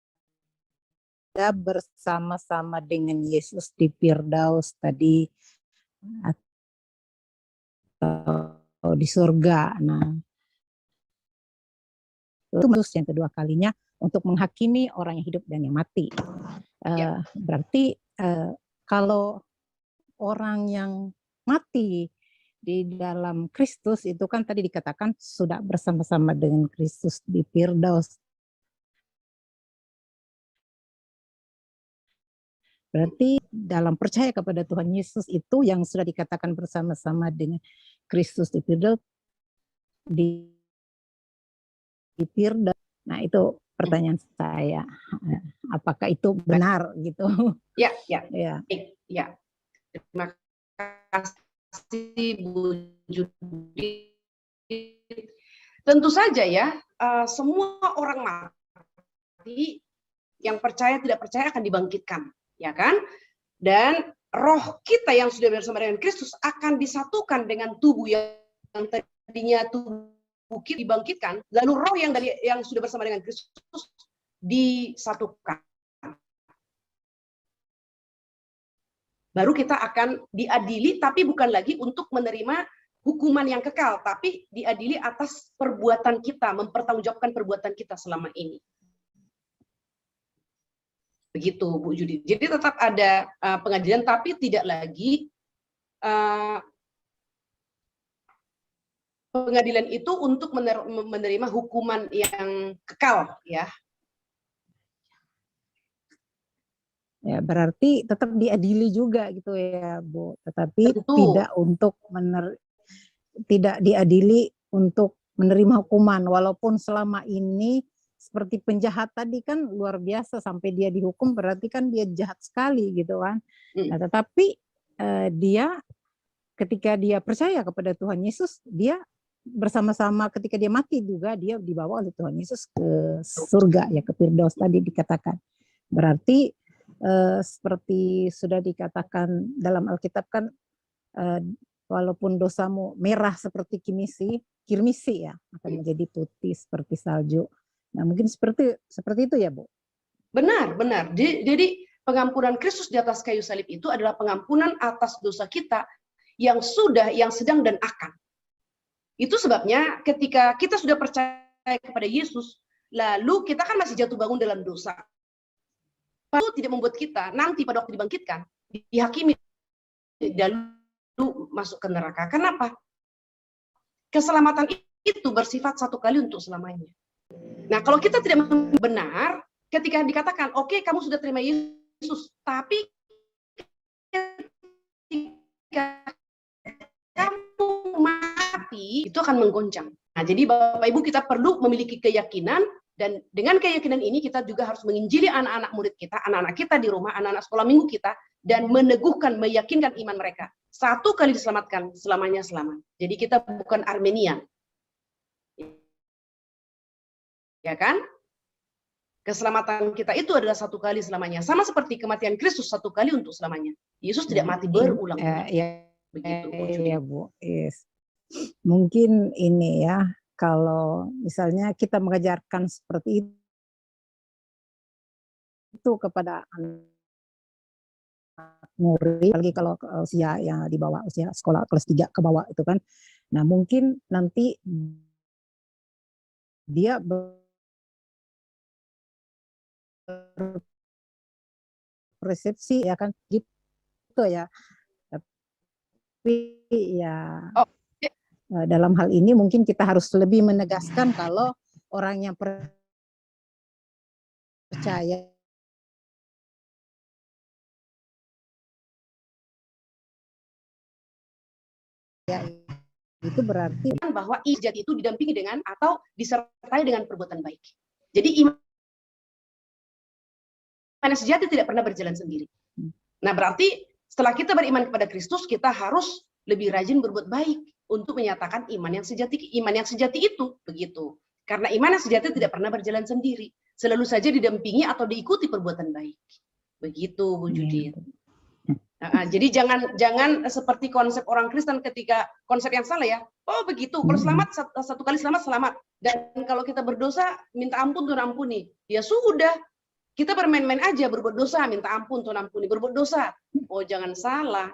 bersama-sama dengan Yesus di Firdaus tadi atau di surga. Nah, itu yang kedua kalinya untuk menghakimi orang yang hidup dan yang mati. Berarti kalau orang yang mati di dalam Kristus itu kan tadi dikatakan sudah bersama-sama dengan Kristus di Firdaus. Berarti dalam percaya kepada Tuhan Yesus itu yang sudah dikatakan bersama-sama dengan Kristus di Firdaus di Firdaus. Nah, itu pertanyaan saya, apakah itu benar gitu? Ya. Terima kasih Bu Judit. Tentu saja ya, semua orang mati yang percaya tidak percaya akan dibangkitkan, ya kan? Dan roh kita yang sudah bersama dengan Kristus akan disatukan dengan tubuh yang tadinya tubuh kita dibangkitkan, lalu roh yang sudah bersama dengan Kristus disatukan. Baru kita akan diadili, tapi bukan lagi untuk menerima hukuman yang kekal, tapi diadili atas perbuatan kita, mempertanggungjawabkan perbuatan kita selama ini. Begitu Bu Judit. Jadi tetap ada pengadilan, tapi tidak lagi pengadilan itu untuk menerima hukuman yang kekal, ya. Ya, berarti tetap diadili juga gitu ya, Bu. Tetapi Tentu. tidak diadili untuk menerima hukuman, walaupun selama ini seperti penjahat tadi kan luar biasa sampai dia dihukum, berarti kan dia jahat sekali gitu kan. Nah, tetapi dia ketika dia percaya kepada Tuhan Yesus, dia bersama-sama ketika dia mati juga dia dibawa oleh Tuhan Yesus ke surga ya, ke Firdaus tadi dikatakan. Berarti seperti sudah dikatakan dalam Alkitab kan, walaupun dosamu merah seperti kirmisi ya, akan menjadi putih seperti salju. Nah, mungkin seperti itu ya, Bu. Benar. Jadi pengampunan Kristus di atas kayu salib itu adalah pengampunan atas dosa kita yang sudah, yang sedang, dan akan. Itu sebabnya ketika kita sudah percaya kepada Yesus, lalu kita kan masih jatuh bangun dalam dosa. Itu tidak membuat kita nanti pada waktu dibangkitkan, dihakimi, lalu masuk ke neraka. Kenapa? Keselamatan itu bersifat satu kali untuk selamanya. Nah, kalau kita tidak benar, ketika dikatakan, oke, kamu sudah terima Yesus, tapi ketika kamu mati, itu akan menggoncang. Nah, jadi Bapak Ibu, kita perlu memiliki keyakinan, dan dengan keyakinan ini kita juga harus menginjili anak-anak murid kita, anak-anak kita di rumah, anak-anak sekolah minggu kita, dan meneguhkan, meyakinkan iman mereka. Satu kali diselamatkan, selamanya selamat. Jadi kita bukan Armenian. Ya kan? Keselamatan kita itu adalah satu kali selamanya. Sama seperti kematian Kristus satu kali untuk selamanya. Yesus tidak mati berulang-ulang. Begitu, ya, Bu. Yes. Mungkin ini ya, kalau misalnya kita mengajarkan seperti itu kepada anak murid, apalagi kalau usia yang di bawah usia sekolah kelas 3 ke bawah itu kan. Nah, mungkin nanti dia persepsi ya kan gitu ya. Tapi ya dalam hal ini mungkin kita harus lebih menegaskan kalau orang yang percaya ya itu berarti bahwa ijazah itu didampingi dengan atau disertai dengan perbuatan baik. Jadi iman sejati tidak pernah berjalan sendiri. Nah, berarti setelah kita beriman kepada Kristus, kita harus lebih rajin berbuat baik untuk menyatakan iman yang sejati itu begitu. Karena iman yang sejati tidak pernah berjalan sendiri, selalu saja didampingi atau diikuti perbuatan baik. Begitu, Bu Judith. Jadi jangan seperti konsep orang Kristen ketika konsep yang salah ya. Oh begitu, kalau selamat satu kali selamat. Dan kalau kita berdosa minta ampun Tuhan ampuni. Ya sudah, kita bermain-main aja, berbuat dosa minta ampun Tuhan ampuni, berbuat dosa. Oh jangan salah.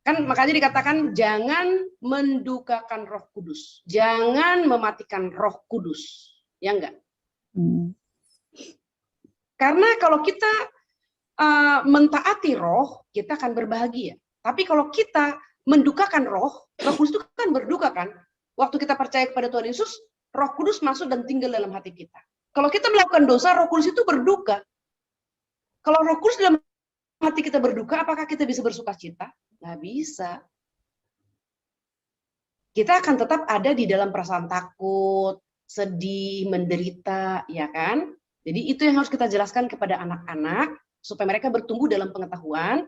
Kan makanya dikatakan jangan mendukakan Roh Kudus, jangan mematikan Roh Kudus, ya enggak? Karena kalau kita mentaati Roh, kita akan berbahagia. Tapi kalau kita mendukakan Roh Kudus itu kan berduka kan? Waktu kita percaya kepada Tuhan Yesus, Roh Kudus masuk dan tinggal dalam hati kita. Kalau kita melakukan dosa, Roh Kudus itu berduka. Kalau Roh Kudus dalam hati kita berduka, apakah kita bisa bersuka cita? Nggak bisa. Kita akan tetap ada di dalam perasaan takut, sedih, menderita, ya kan? Jadi itu yang harus kita jelaskan kepada anak-anak, supaya mereka bertumbuh dalam pengetahuan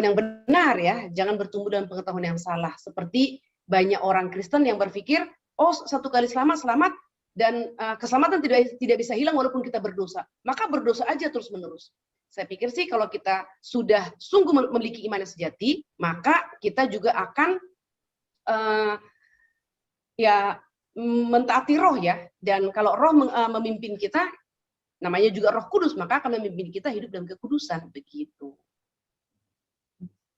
yang benar ya, jangan bertumbuh dalam pengetahuan yang salah. Seperti banyak orang Kristen yang berpikir, oh satu kali selamat, dan keselamatan tidak bisa hilang walaupun kita berdosa. Maka berdosa aja terus-menerus. Saya pikir sih kalau kita sudah sungguh memiliki iman yang sejati, maka kita juga akan mentaati Roh ya. Dan kalau Roh memimpin kita, namanya juga Roh Kudus, maka akan memimpin kita hidup dalam kekudusan, begitu.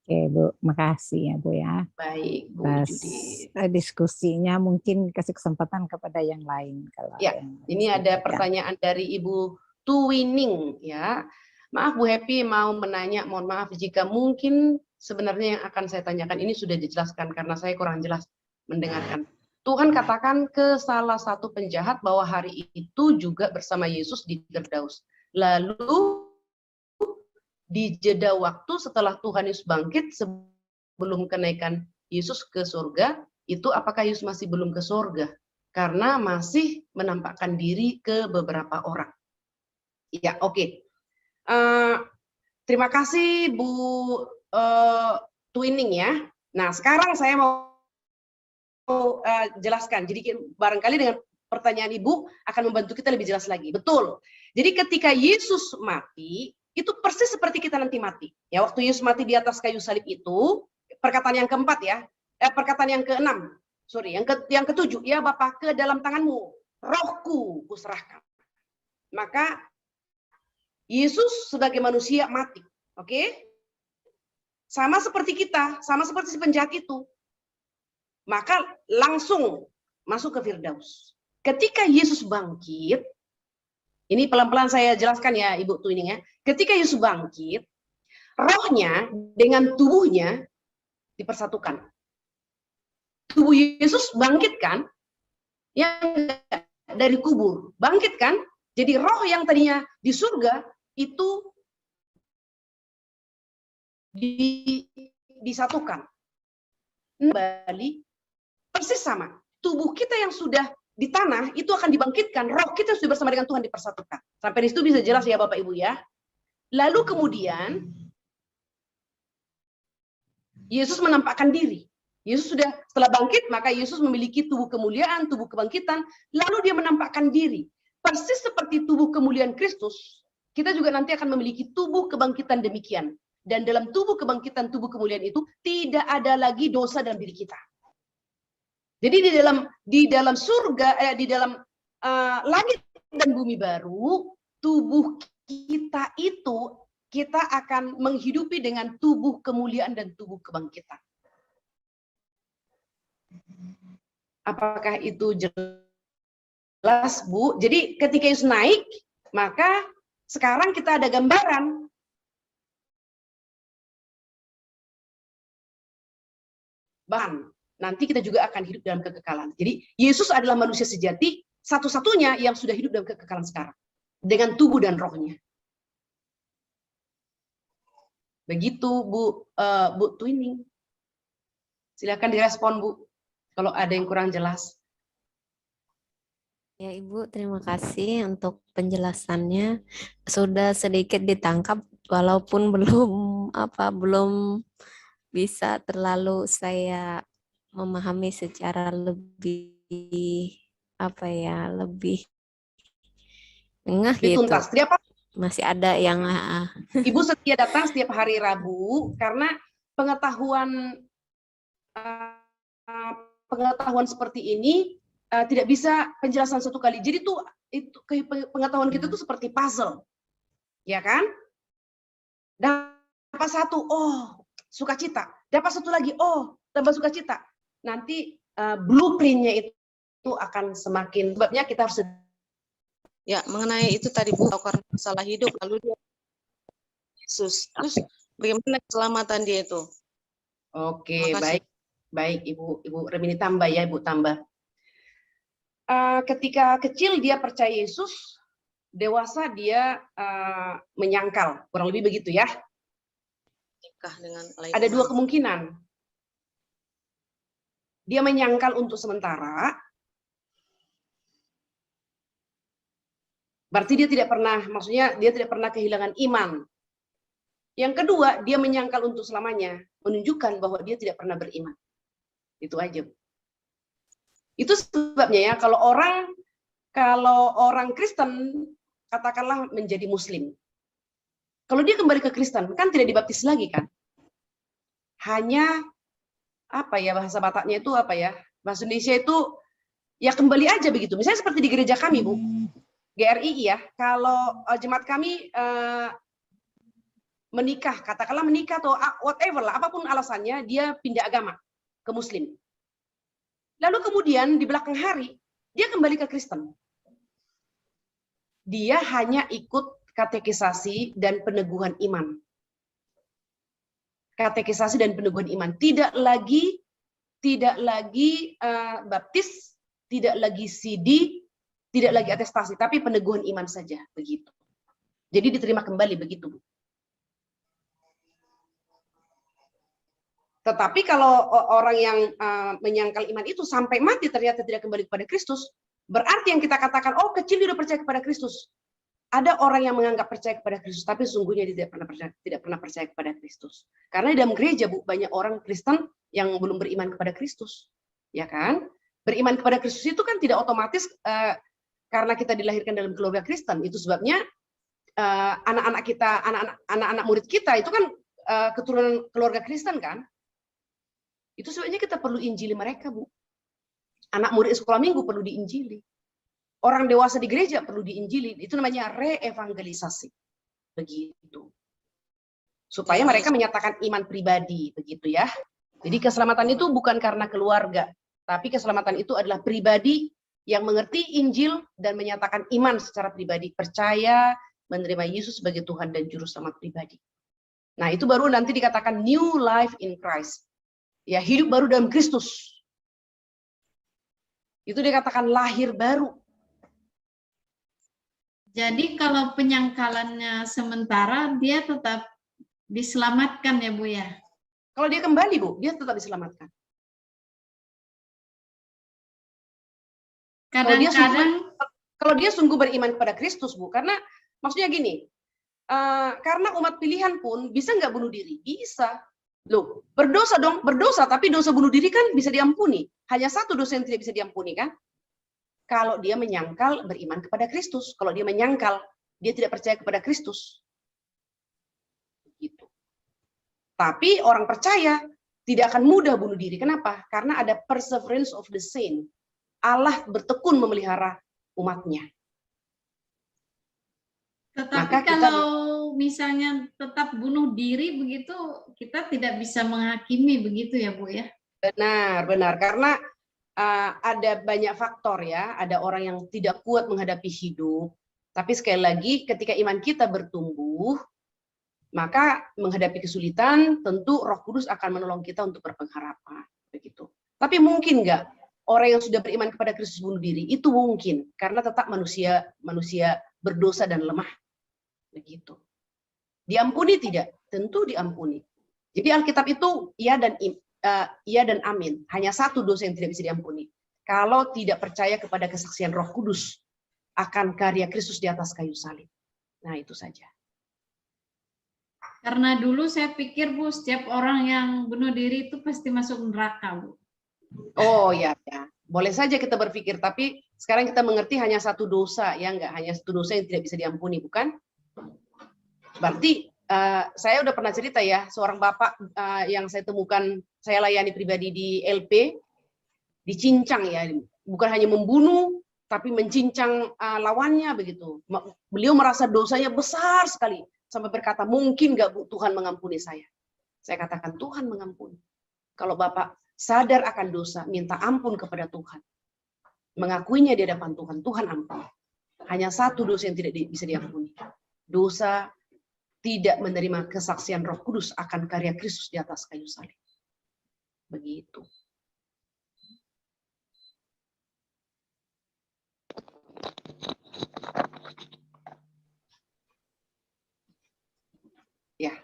Oke, Bu, makasih ya, Bu ya. Baik, Bu Judith. Diskusinya mungkin kasih kesempatan kepada yang lain kalau ya. Ini ada pertanyaan dari Ibu Tuwining ya. Maaf Bu Happy mau menanya, mohon maaf jika mungkin sebenarnya yang akan saya tanyakan ini sudah dijelaskan karena saya kurang jelas mendengarkan. Tuhan katakan ke salah satu penjahat bahwa hari itu juga bersama Yesus di Firdaus. Lalu di jeda waktu setelah Tuhan Yesus bangkit, sebelum kenaikan Yesus ke surga, itu apakah Yesus masih belum ke surga? Karena masih menampakkan diri ke beberapa orang. Ya, oke. Terima kasih Bu Twinning ya. Nah, sekarang saya mau jelaskan. Jadi barangkali dengan pertanyaan Ibu akan membantu kita lebih jelas lagi. Betul. Jadi ketika Yesus mati, itu persis seperti kita nanti mati. Ya, waktu Yesus mati di atas kayu salib itu, perkataan yang keempat ya, perkataan yang keenam, sorry, yang ketujuh, ya Bapa, ke dalam tanganmu, rohku kuserahkan. Maka Yesus sebagai manusia mati, oke? Sama seperti kita, sama seperti si penjahat itu. Maka langsung masuk ke Firdaus. Ketika Yesus bangkit, ini pelan-pelan saya jelaskan ya Ibu Twinning ya. Ketika Yesus bangkit, rohnya dengan tubuhnya dipersatukan. Tubuh Yesus bangkit kan? Yang dari kubur, bangkit kan? Jadi roh yang tadinya di surga itu disatukan. Kembali persis sama. Tubuh kita yang sudah di tanah itu akan dibangkitkan, roh kita sudah bersama dengan Tuhan dipersatukan. Sampai di situ bisa jelas ya Bapak Ibu ya. Lalu kemudian Yesus menampakkan diri. Yesus sudah setelah bangkit, maka Yesus memiliki tubuh kemuliaan, tubuh kebangkitan, lalu dia menampakkan diri. Persis seperti tubuh kemuliaan Kristus, kita juga nanti akan memiliki tubuh kebangkitan demikian. Dan dalam tubuh kebangkitan, tubuh kemuliaan itu tidak ada lagi dosa dalam diri kita. Jadi di dalam surga, di dalam langit dan bumi baru, tubuh kita itu kita akan menghidupi dengan tubuh kemuliaan dan tubuh kebangkitan. Apakah itu jelas, Bu? Jadi ketika Yesus naik, maka sekarang kita ada gambaran bahkan nanti kita juga akan hidup dalam kekekalan. Jadi Yesus adalah manusia sejati satu-satunya yang sudah hidup dalam kekekalan sekarang dengan tubuh dan rohnya. Begitu Bu Twinning. Silakan direspon Bu kalau ada yang kurang jelas. Ya Ibu, terima kasih untuk penjelasannya. Sudah sedikit ditangkap walaupun belum bisa terlalu saya memahami secara lebih lebih gitu. Tuntas. Masih ada yang Ibu setia datang setiap hari Rabu karena pengetahuan seperti ini tidak bisa penjelasan satu kali. Jadi itu pengetahuan kita tuh seperti puzzle, ya kan? Dapat satu, oh sukacita. Dapat satu lagi, oh tambah sukacita. Nanti blueprintnya itu akan semakin. Sebabnya kita harus. Ya, mengenai itu tadi Bu, karena masalah hidup, lalu dia Yesus. Terus bagaimana keselamatan dia itu? Oke, baik Ibu Remini tambah ya, Ibu tambah. Ketika kecil dia percaya Yesus, dewasa dia menyangkal, kurang lebih begitu ya. Nikah dengan ada dua kemungkinan. Dia menyangkal untuk sementara, berarti dia tidak pernah kehilangan iman. Yang kedua, dia menyangkal untuk selamanya, menunjukkan bahwa dia tidak pernah beriman. Itu aja. Itu sebabnya ya, kalau orang Kristen katakanlah menjadi Muslim. Kalau dia kembali ke Kristen, kan tidak dibaptis lagi kan? Hanya bahasa Bataknya itu bahasa Indonesia itu ya kembali aja begitu. Misalnya seperti di gereja kami, Bu. GRI ya, kalau jemaat kami menikah, katakanlah menikah atau whatever lah, apapun alasannya, dia pindah agama ke Muslim. Lalu kemudian di belakang hari, dia kembali ke Kristen. Dia hanya ikut katekisasi dan peneguhan iman. Katekisasi dan peneguhan iman. Tidak lagi baptis, tidak lagi CD, tidak lagi atestasi, tapi peneguhan iman saja begitu. Jadi diterima kembali begitu, Bu. Tetapi kalau orang yang menyangkal iman itu sampai mati ternyata tidak kembali kepada Kristus, berarti yang kita katakan, oh kecil dia udah percaya kepada Kristus. Ada orang yang menganggap percaya kepada Kristus, tapi sungguhnya dia tidak pernah percaya kepada Kristus. Karena di dalam gereja, Bu, banyak orang Kristen yang belum beriman kepada Kristus. Ya kan? Beriman kepada Kristus itu kan tidak otomatis karena kita dilahirkan dalam keluarga Kristen. Itu sebabnya anak-anak kita, anak-anak murid kita itu kan keturunan keluarga Kristen kan? Itu sebabnya kita perlu injili mereka, Bu. Anak murid sekolah minggu perlu diinjili. Orang dewasa di gereja perlu diinjili. Itu namanya reevangelisasi. Begitu. Supaya mereka menyatakan iman pribadi, begitu ya. Jadi keselamatan itu bukan karena keluarga, tapi keselamatan itu adalah pribadi yang mengerti Injil dan menyatakan iman secara pribadi, percaya menerima Yesus sebagai Tuhan dan Juru Selamat pribadi. Nah, itu baru nanti dikatakan new life in Christ. Ya, hidup baru dalam Kristus. Itu dikatakan lahir baru. Jadi kalau penyangkalannya sementara, dia tetap diselamatkan ya Bu ya? Kalau dia kembali, Bu, dia tetap diselamatkan. Kadang-kadang Kalau dia sungguh beriman kepada Kristus, Bu, karena maksudnya gini, karena umat pilihan pun bisa nggak bunuh diri? Bisa. Loh, berdosa dong, berdosa, tapi dosa bunuh diri kan bisa diampuni. Hanya satu dosa yang tidak bisa diampuni kan? Kalau dia menyangkal beriman kepada Kristus. Kalau dia menyangkal, dia tidak percaya kepada Kristus. Gitu. Tapi orang percaya tidak akan mudah bunuh diri. Kenapa? Karena ada perseverance of the saint. Allah bertekun memelihara umatnya. Tetapi kalau misalnya tetap bunuh diri begitu, kita tidak bisa menghakimi begitu ya Bu ya? Benar, benar. Karena ada banyak faktor ya. Ada orang yang tidak kuat menghadapi hidup. Tapi sekali lagi ketika iman kita bertumbuh, maka menghadapi kesulitan tentu Roh Kudus akan menolong kita untuk berpengharapan. Begitu. Tapi mungkin nggak orang yang sudah beriman kepada Kristus bunuh diri? Itu mungkin. Karena tetap manusia berdosa dan lemah. Begitu. Diampuni tidak? Tentu diampuni. Jadi Alkitab itu iya dan amin. Hanya satu dosa yang tidak bisa diampuni. Kalau tidak percaya kepada kesaksian Roh Kudus akan karya Kristus di atas kayu salib. Nah, itu saja. Karena dulu saya pikir Bu, setiap orang yang bunuh diri itu pasti masuk neraka Bu. Oh ya, ya. Boleh saja kita berpikir, tapi sekarang kita mengerti hanya satu dosa, ya enggak? Hanya satu dosa yang tidak bisa diampuni, bukan? Berarti saya udah pernah cerita ya, seorang bapak yang saya temukan, saya layani pribadi di LP, dicincang ya, bukan hanya membunuh, tapi mencincang lawannya begitu. Beliau merasa dosanya besar sekali, sampai berkata, mungkin nggak Bu Tuhan mengampuni saya. Saya katakan, Tuhan mengampuni. Kalau Bapak sadar akan dosa, minta ampun kepada Tuhan. Mengakuinya di hadapan Tuhan, Tuhan ampuni. Hanya satu dosa yang tidak bisa diampuni. Dosa tidak menerima kesaksian Roh Kudus akan karya Kristus di atas kayu salib. Begitu. Ya.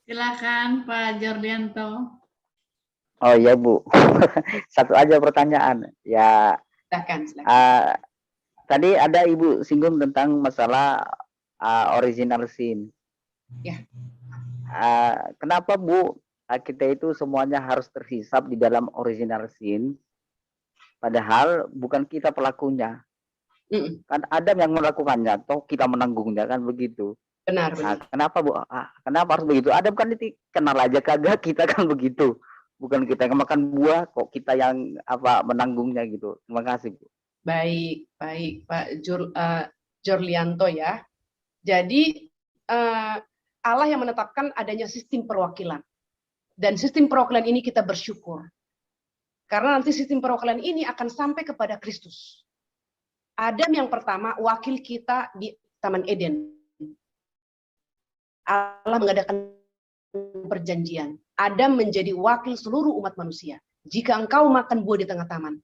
Silakan Pak Jordianto. Oh iya Bu, satu aja pertanyaan. Ya. Silakan. Tadi ada Ibu singgung tentang masalah original sin. Ya. Kenapa Bu kita itu semuanya harus terhisap di dalam original sin? Padahal bukan kita pelakunya. Kan Adam yang melakukannya, toh kita menanggungnya kan begitu. Benar. Kenapa Bu? Kenapa harus begitu? Adam kan kenal aja kagak, kita kan begitu. Bukan kita yang makan buah, kok kita yang menanggungnya gitu. Terima kasih Bu. Baik Pak Jorlianto ya. Jadi Allah yang menetapkan adanya sistem perwakilan. Dan sistem perwakilan ini kita bersyukur. Karena nanti sistem perwakilan ini akan sampai kepada Kristus. Adam yang pertama, wakil kita di Taman Eden. Allah mengadakan perjanjian. Adam menjadi wakil seluruh umat manusia. Jika engkau makan buah di tengah taman,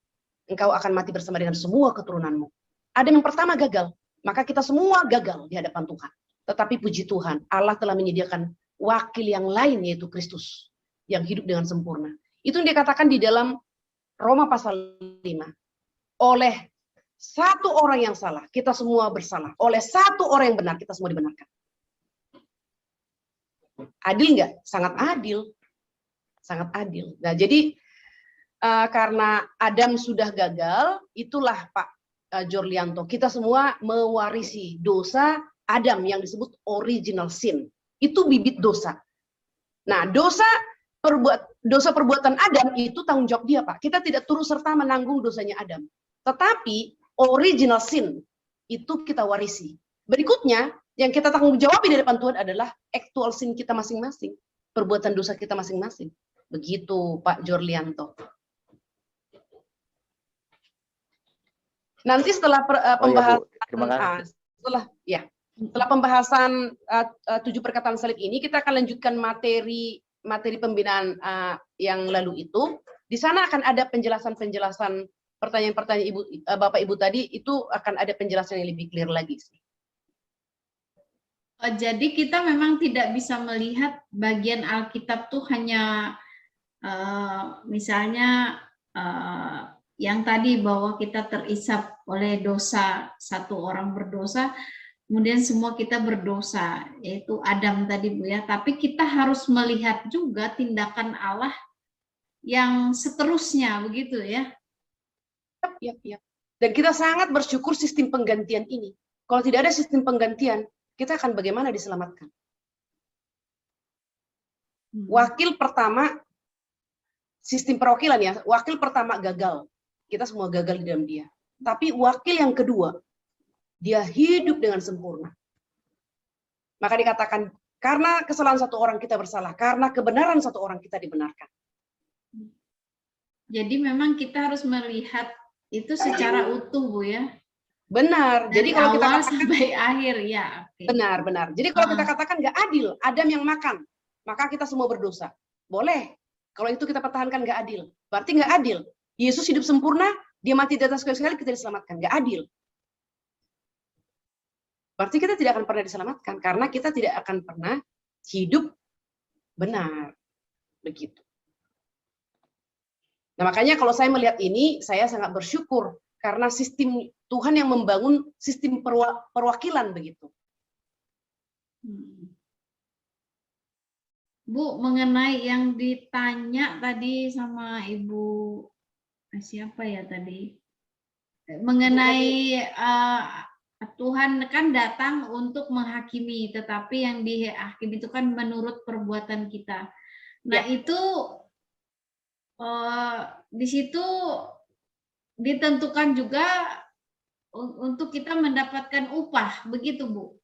engkau akan mati bersama dengan semua keturunanmu. Adam yang pertama gagal, maka kita semua gagal di hadapan Tuhan. Tetapi puji Tuhan, Allah telah menyediakan wakil yang lain, yaitu Kristus. yang hidup dengan sempurna. Itu yang dikatakan di dalam Roma pasal 5. Oleh satu orang yang salah, kita semua bersalah. Oleh satu orang yang benar, kita semua dibenarkan. Adil nggak? Sangat adil. Sangat adil. Nah, jadi karena Adam sudah gagal, itulah Pak Jorlianto, kita semua mewarisi dosa Adam yang disebut original sin. Itu bibit dosa. Nah, dosa perbuatan Adam itu tanggung jawab dia, Pak. Kita tidak turut serta menanggung dosanya Adam. Tetapi original sin itu kita warisi. Berikutnya, yang kita tanggung jawab di depan Tuhan adalah actual sin kita masing-masing. Perbuatan dosa kita masing-masing. Begitu, Pak Jorlianto. Nanti setelah pembahasan, setelah pembahasan 7 perkataan salib ini, kita akan lanjutkan materi pembinaan yang lalu itu. Di sana akan ada penjelasan-penjelasan pertanyaan-pertanyaan Bapak Ibu tadi, itu akan ada penjelasan yang lebih clear lagi sih. Jadi kita memang tidak bisa melihat bagian Alkitab tuh hanya misalnya yang tadi bahwa kita terisap oleh dosa, satu orang berdosa, kemudian semua kita berdosa, yaitu Adam tadi Bu ya. Tapi kita harus melihat juga tindakan Allah yang seterusnya, begitu ya. Yap. Dan kita sangat bersyukur sistem penggantian ini. Kalau tidak ada sistem penggantian, kita akan bagaimana diselamatkan? Wakil pertama, sistem perwakilan ya, wakil pertama gagal. Kita semua gagal di dalam dia. Tapi wakil yang kedua, dia hidup dengan sempurna. Maka dikatakan, karena kesalahan satu orang kita bersalah, karena kebenaran satu orang kita dibenarkan. Jadi memang kita harus melihat itu secara utuh Bu ya. Benar. Dari jadi kalau kita awal katakan, sampai akhir ya. Okay. Benar. Jadi kalau kita katakan nggak adil, Adam yang makan, maka kita semua berdosa. Boleh. Kalau itu kita pertahankan nggak adil, berarti nggak adil. Yesus hidup sempurna, dia mati di atas kayu sekali, kita diselamatkan. Nggak adil. Berarti kita tidak akan pernah diselamatkan, karena kita tidak akan pernah hidup benar. Begitu. Nah, makanya kalau saya melihat ini, saya sangat bersyukur, karena sistem Tuhan yang membangun sistem perwakilan begitu. Bu, mengenai yang ditanya tadi sama Ibu siapa ya tadi, mengenai Tuhan kan datang untuk menghakimi, tetapi yang dihakimi itu kan menurut perbuatan kita. Nah ya. Itu di situ ditentukan juga untuk kita mendapatkan upah, begitu Bu?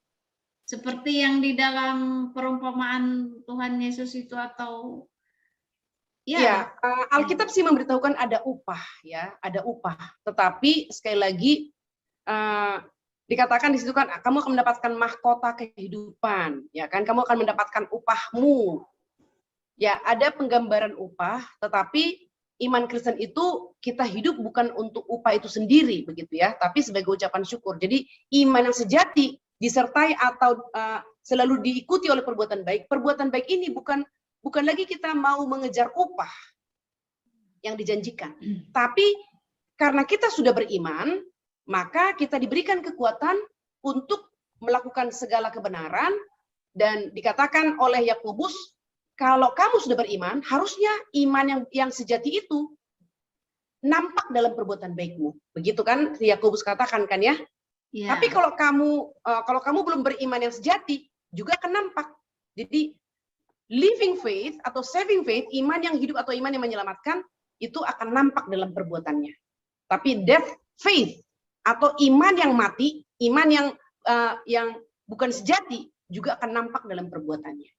Seperti yang di dalam perumpamaan Tuhan Yesus itu atau ya, Alkitab sih memberitahukan ada upah ya, ada upah. Tetapi sekali lagi dikatakan di situ kan kamu akan mendapatkan mahkota kehidupan, ya kan? Kamu akan mendapatkan upahmu. Ya, ada penggambaran upah, tetapi iman Kristen itu kita hidup bukan untuk upah itu sendiri begitu ya, tapi sebagai ucapan syukur. Jadi iman yang sejati disertai atau selalu diikuti oleh perbuatan baik. Perbuatan baik ini bukan lagi kita mau mengejar upah yang dijanjikan. Tapi karena kita sudah beriman, maka kita diberikan kekuatan untuk melakukan segala kebenaran. Dan dikatakan oleh Yakobus, kalau kamu sudah beriman, harusnya iman yang sejati itu nampak dalam perbuatan baikmu. Begitu kan Yakobus katakan kan ya? Yeah. Tapi kalau kamu belum beriman yang sejati, juga akan nampak. Jadi living faith atau saving faith, iman yang hidup atau iman yang menyelamatkan, itu akan nampak dalam perbuatannya. Tapi death faith atau iman yang mati, iman yang bukan sejati, juga akan nampak dalam perbuatannya.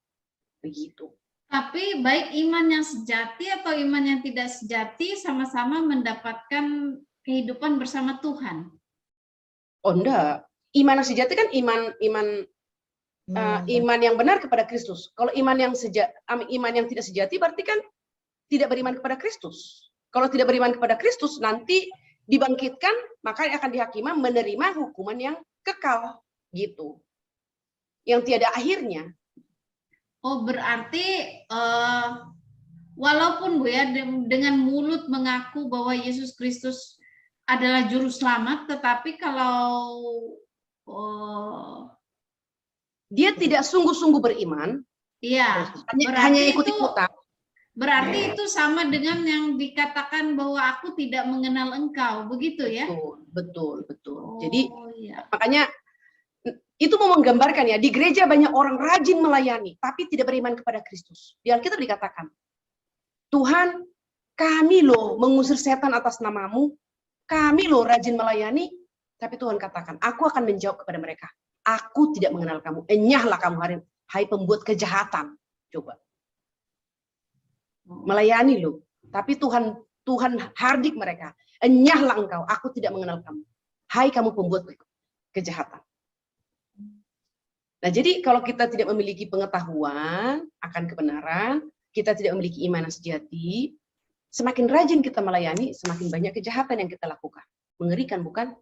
Begitu. Tapi baik iman yang sejati atau iman yang tidak sejati sama-sama mendapatkan kehidupan bersama Tuhan. Oh enggak, iman yang sejati kan iman yang benar kepada Kristus. Kalau iman yang tidak sejati berarti kan tidak beriman kepada Kristus. Kalau tidak beriman kepada Kristus nanti dibangkitkan, maka akan dihakimi menerima hukuman yang kekal gitu. Yang tiada akhirnya. Oh, berarti walaupun Bu ya dengan mulut mengaku bahwa Yesus Kristus adalah juru selamat, tetapi kalau dia tidak sungguh-sungguh beriman, iya, hanya ikut-ikutan. Berarti itu sama dengan yang dikatakan bahwa aku tidak mengenal engkau, begitu ya? Betul. Oh, Jadi iya. makanya itu mau menggambarkan ya, di gereja banyak orang rajin melayani, tapi tidak beriman kepada Kristus. Di Alkitab dikatakan, Tuhan, kami loh mengusir setan atas namamu, kami loh rajin melayani, tapi Tuhan katakan, aku akan menjawab kepada mereka, aku tidak mengenal kamu, enyahlah kamu hai pembuat kejahatan. Coba. Melayani loh, tapi Tuhan hardik mereka, enyahlah engkau, aku tidak mengenal kamu, hai kamu pembuat kejahatan. Nah, jadi kalau kita tidak memiliki pengetahuan akan kebenaran, kita tidak memiliki iman yang sejati, semakin rajin kita melayani, semakin banyak kejahatan yang kita lakukan. Mengerikan, bukan?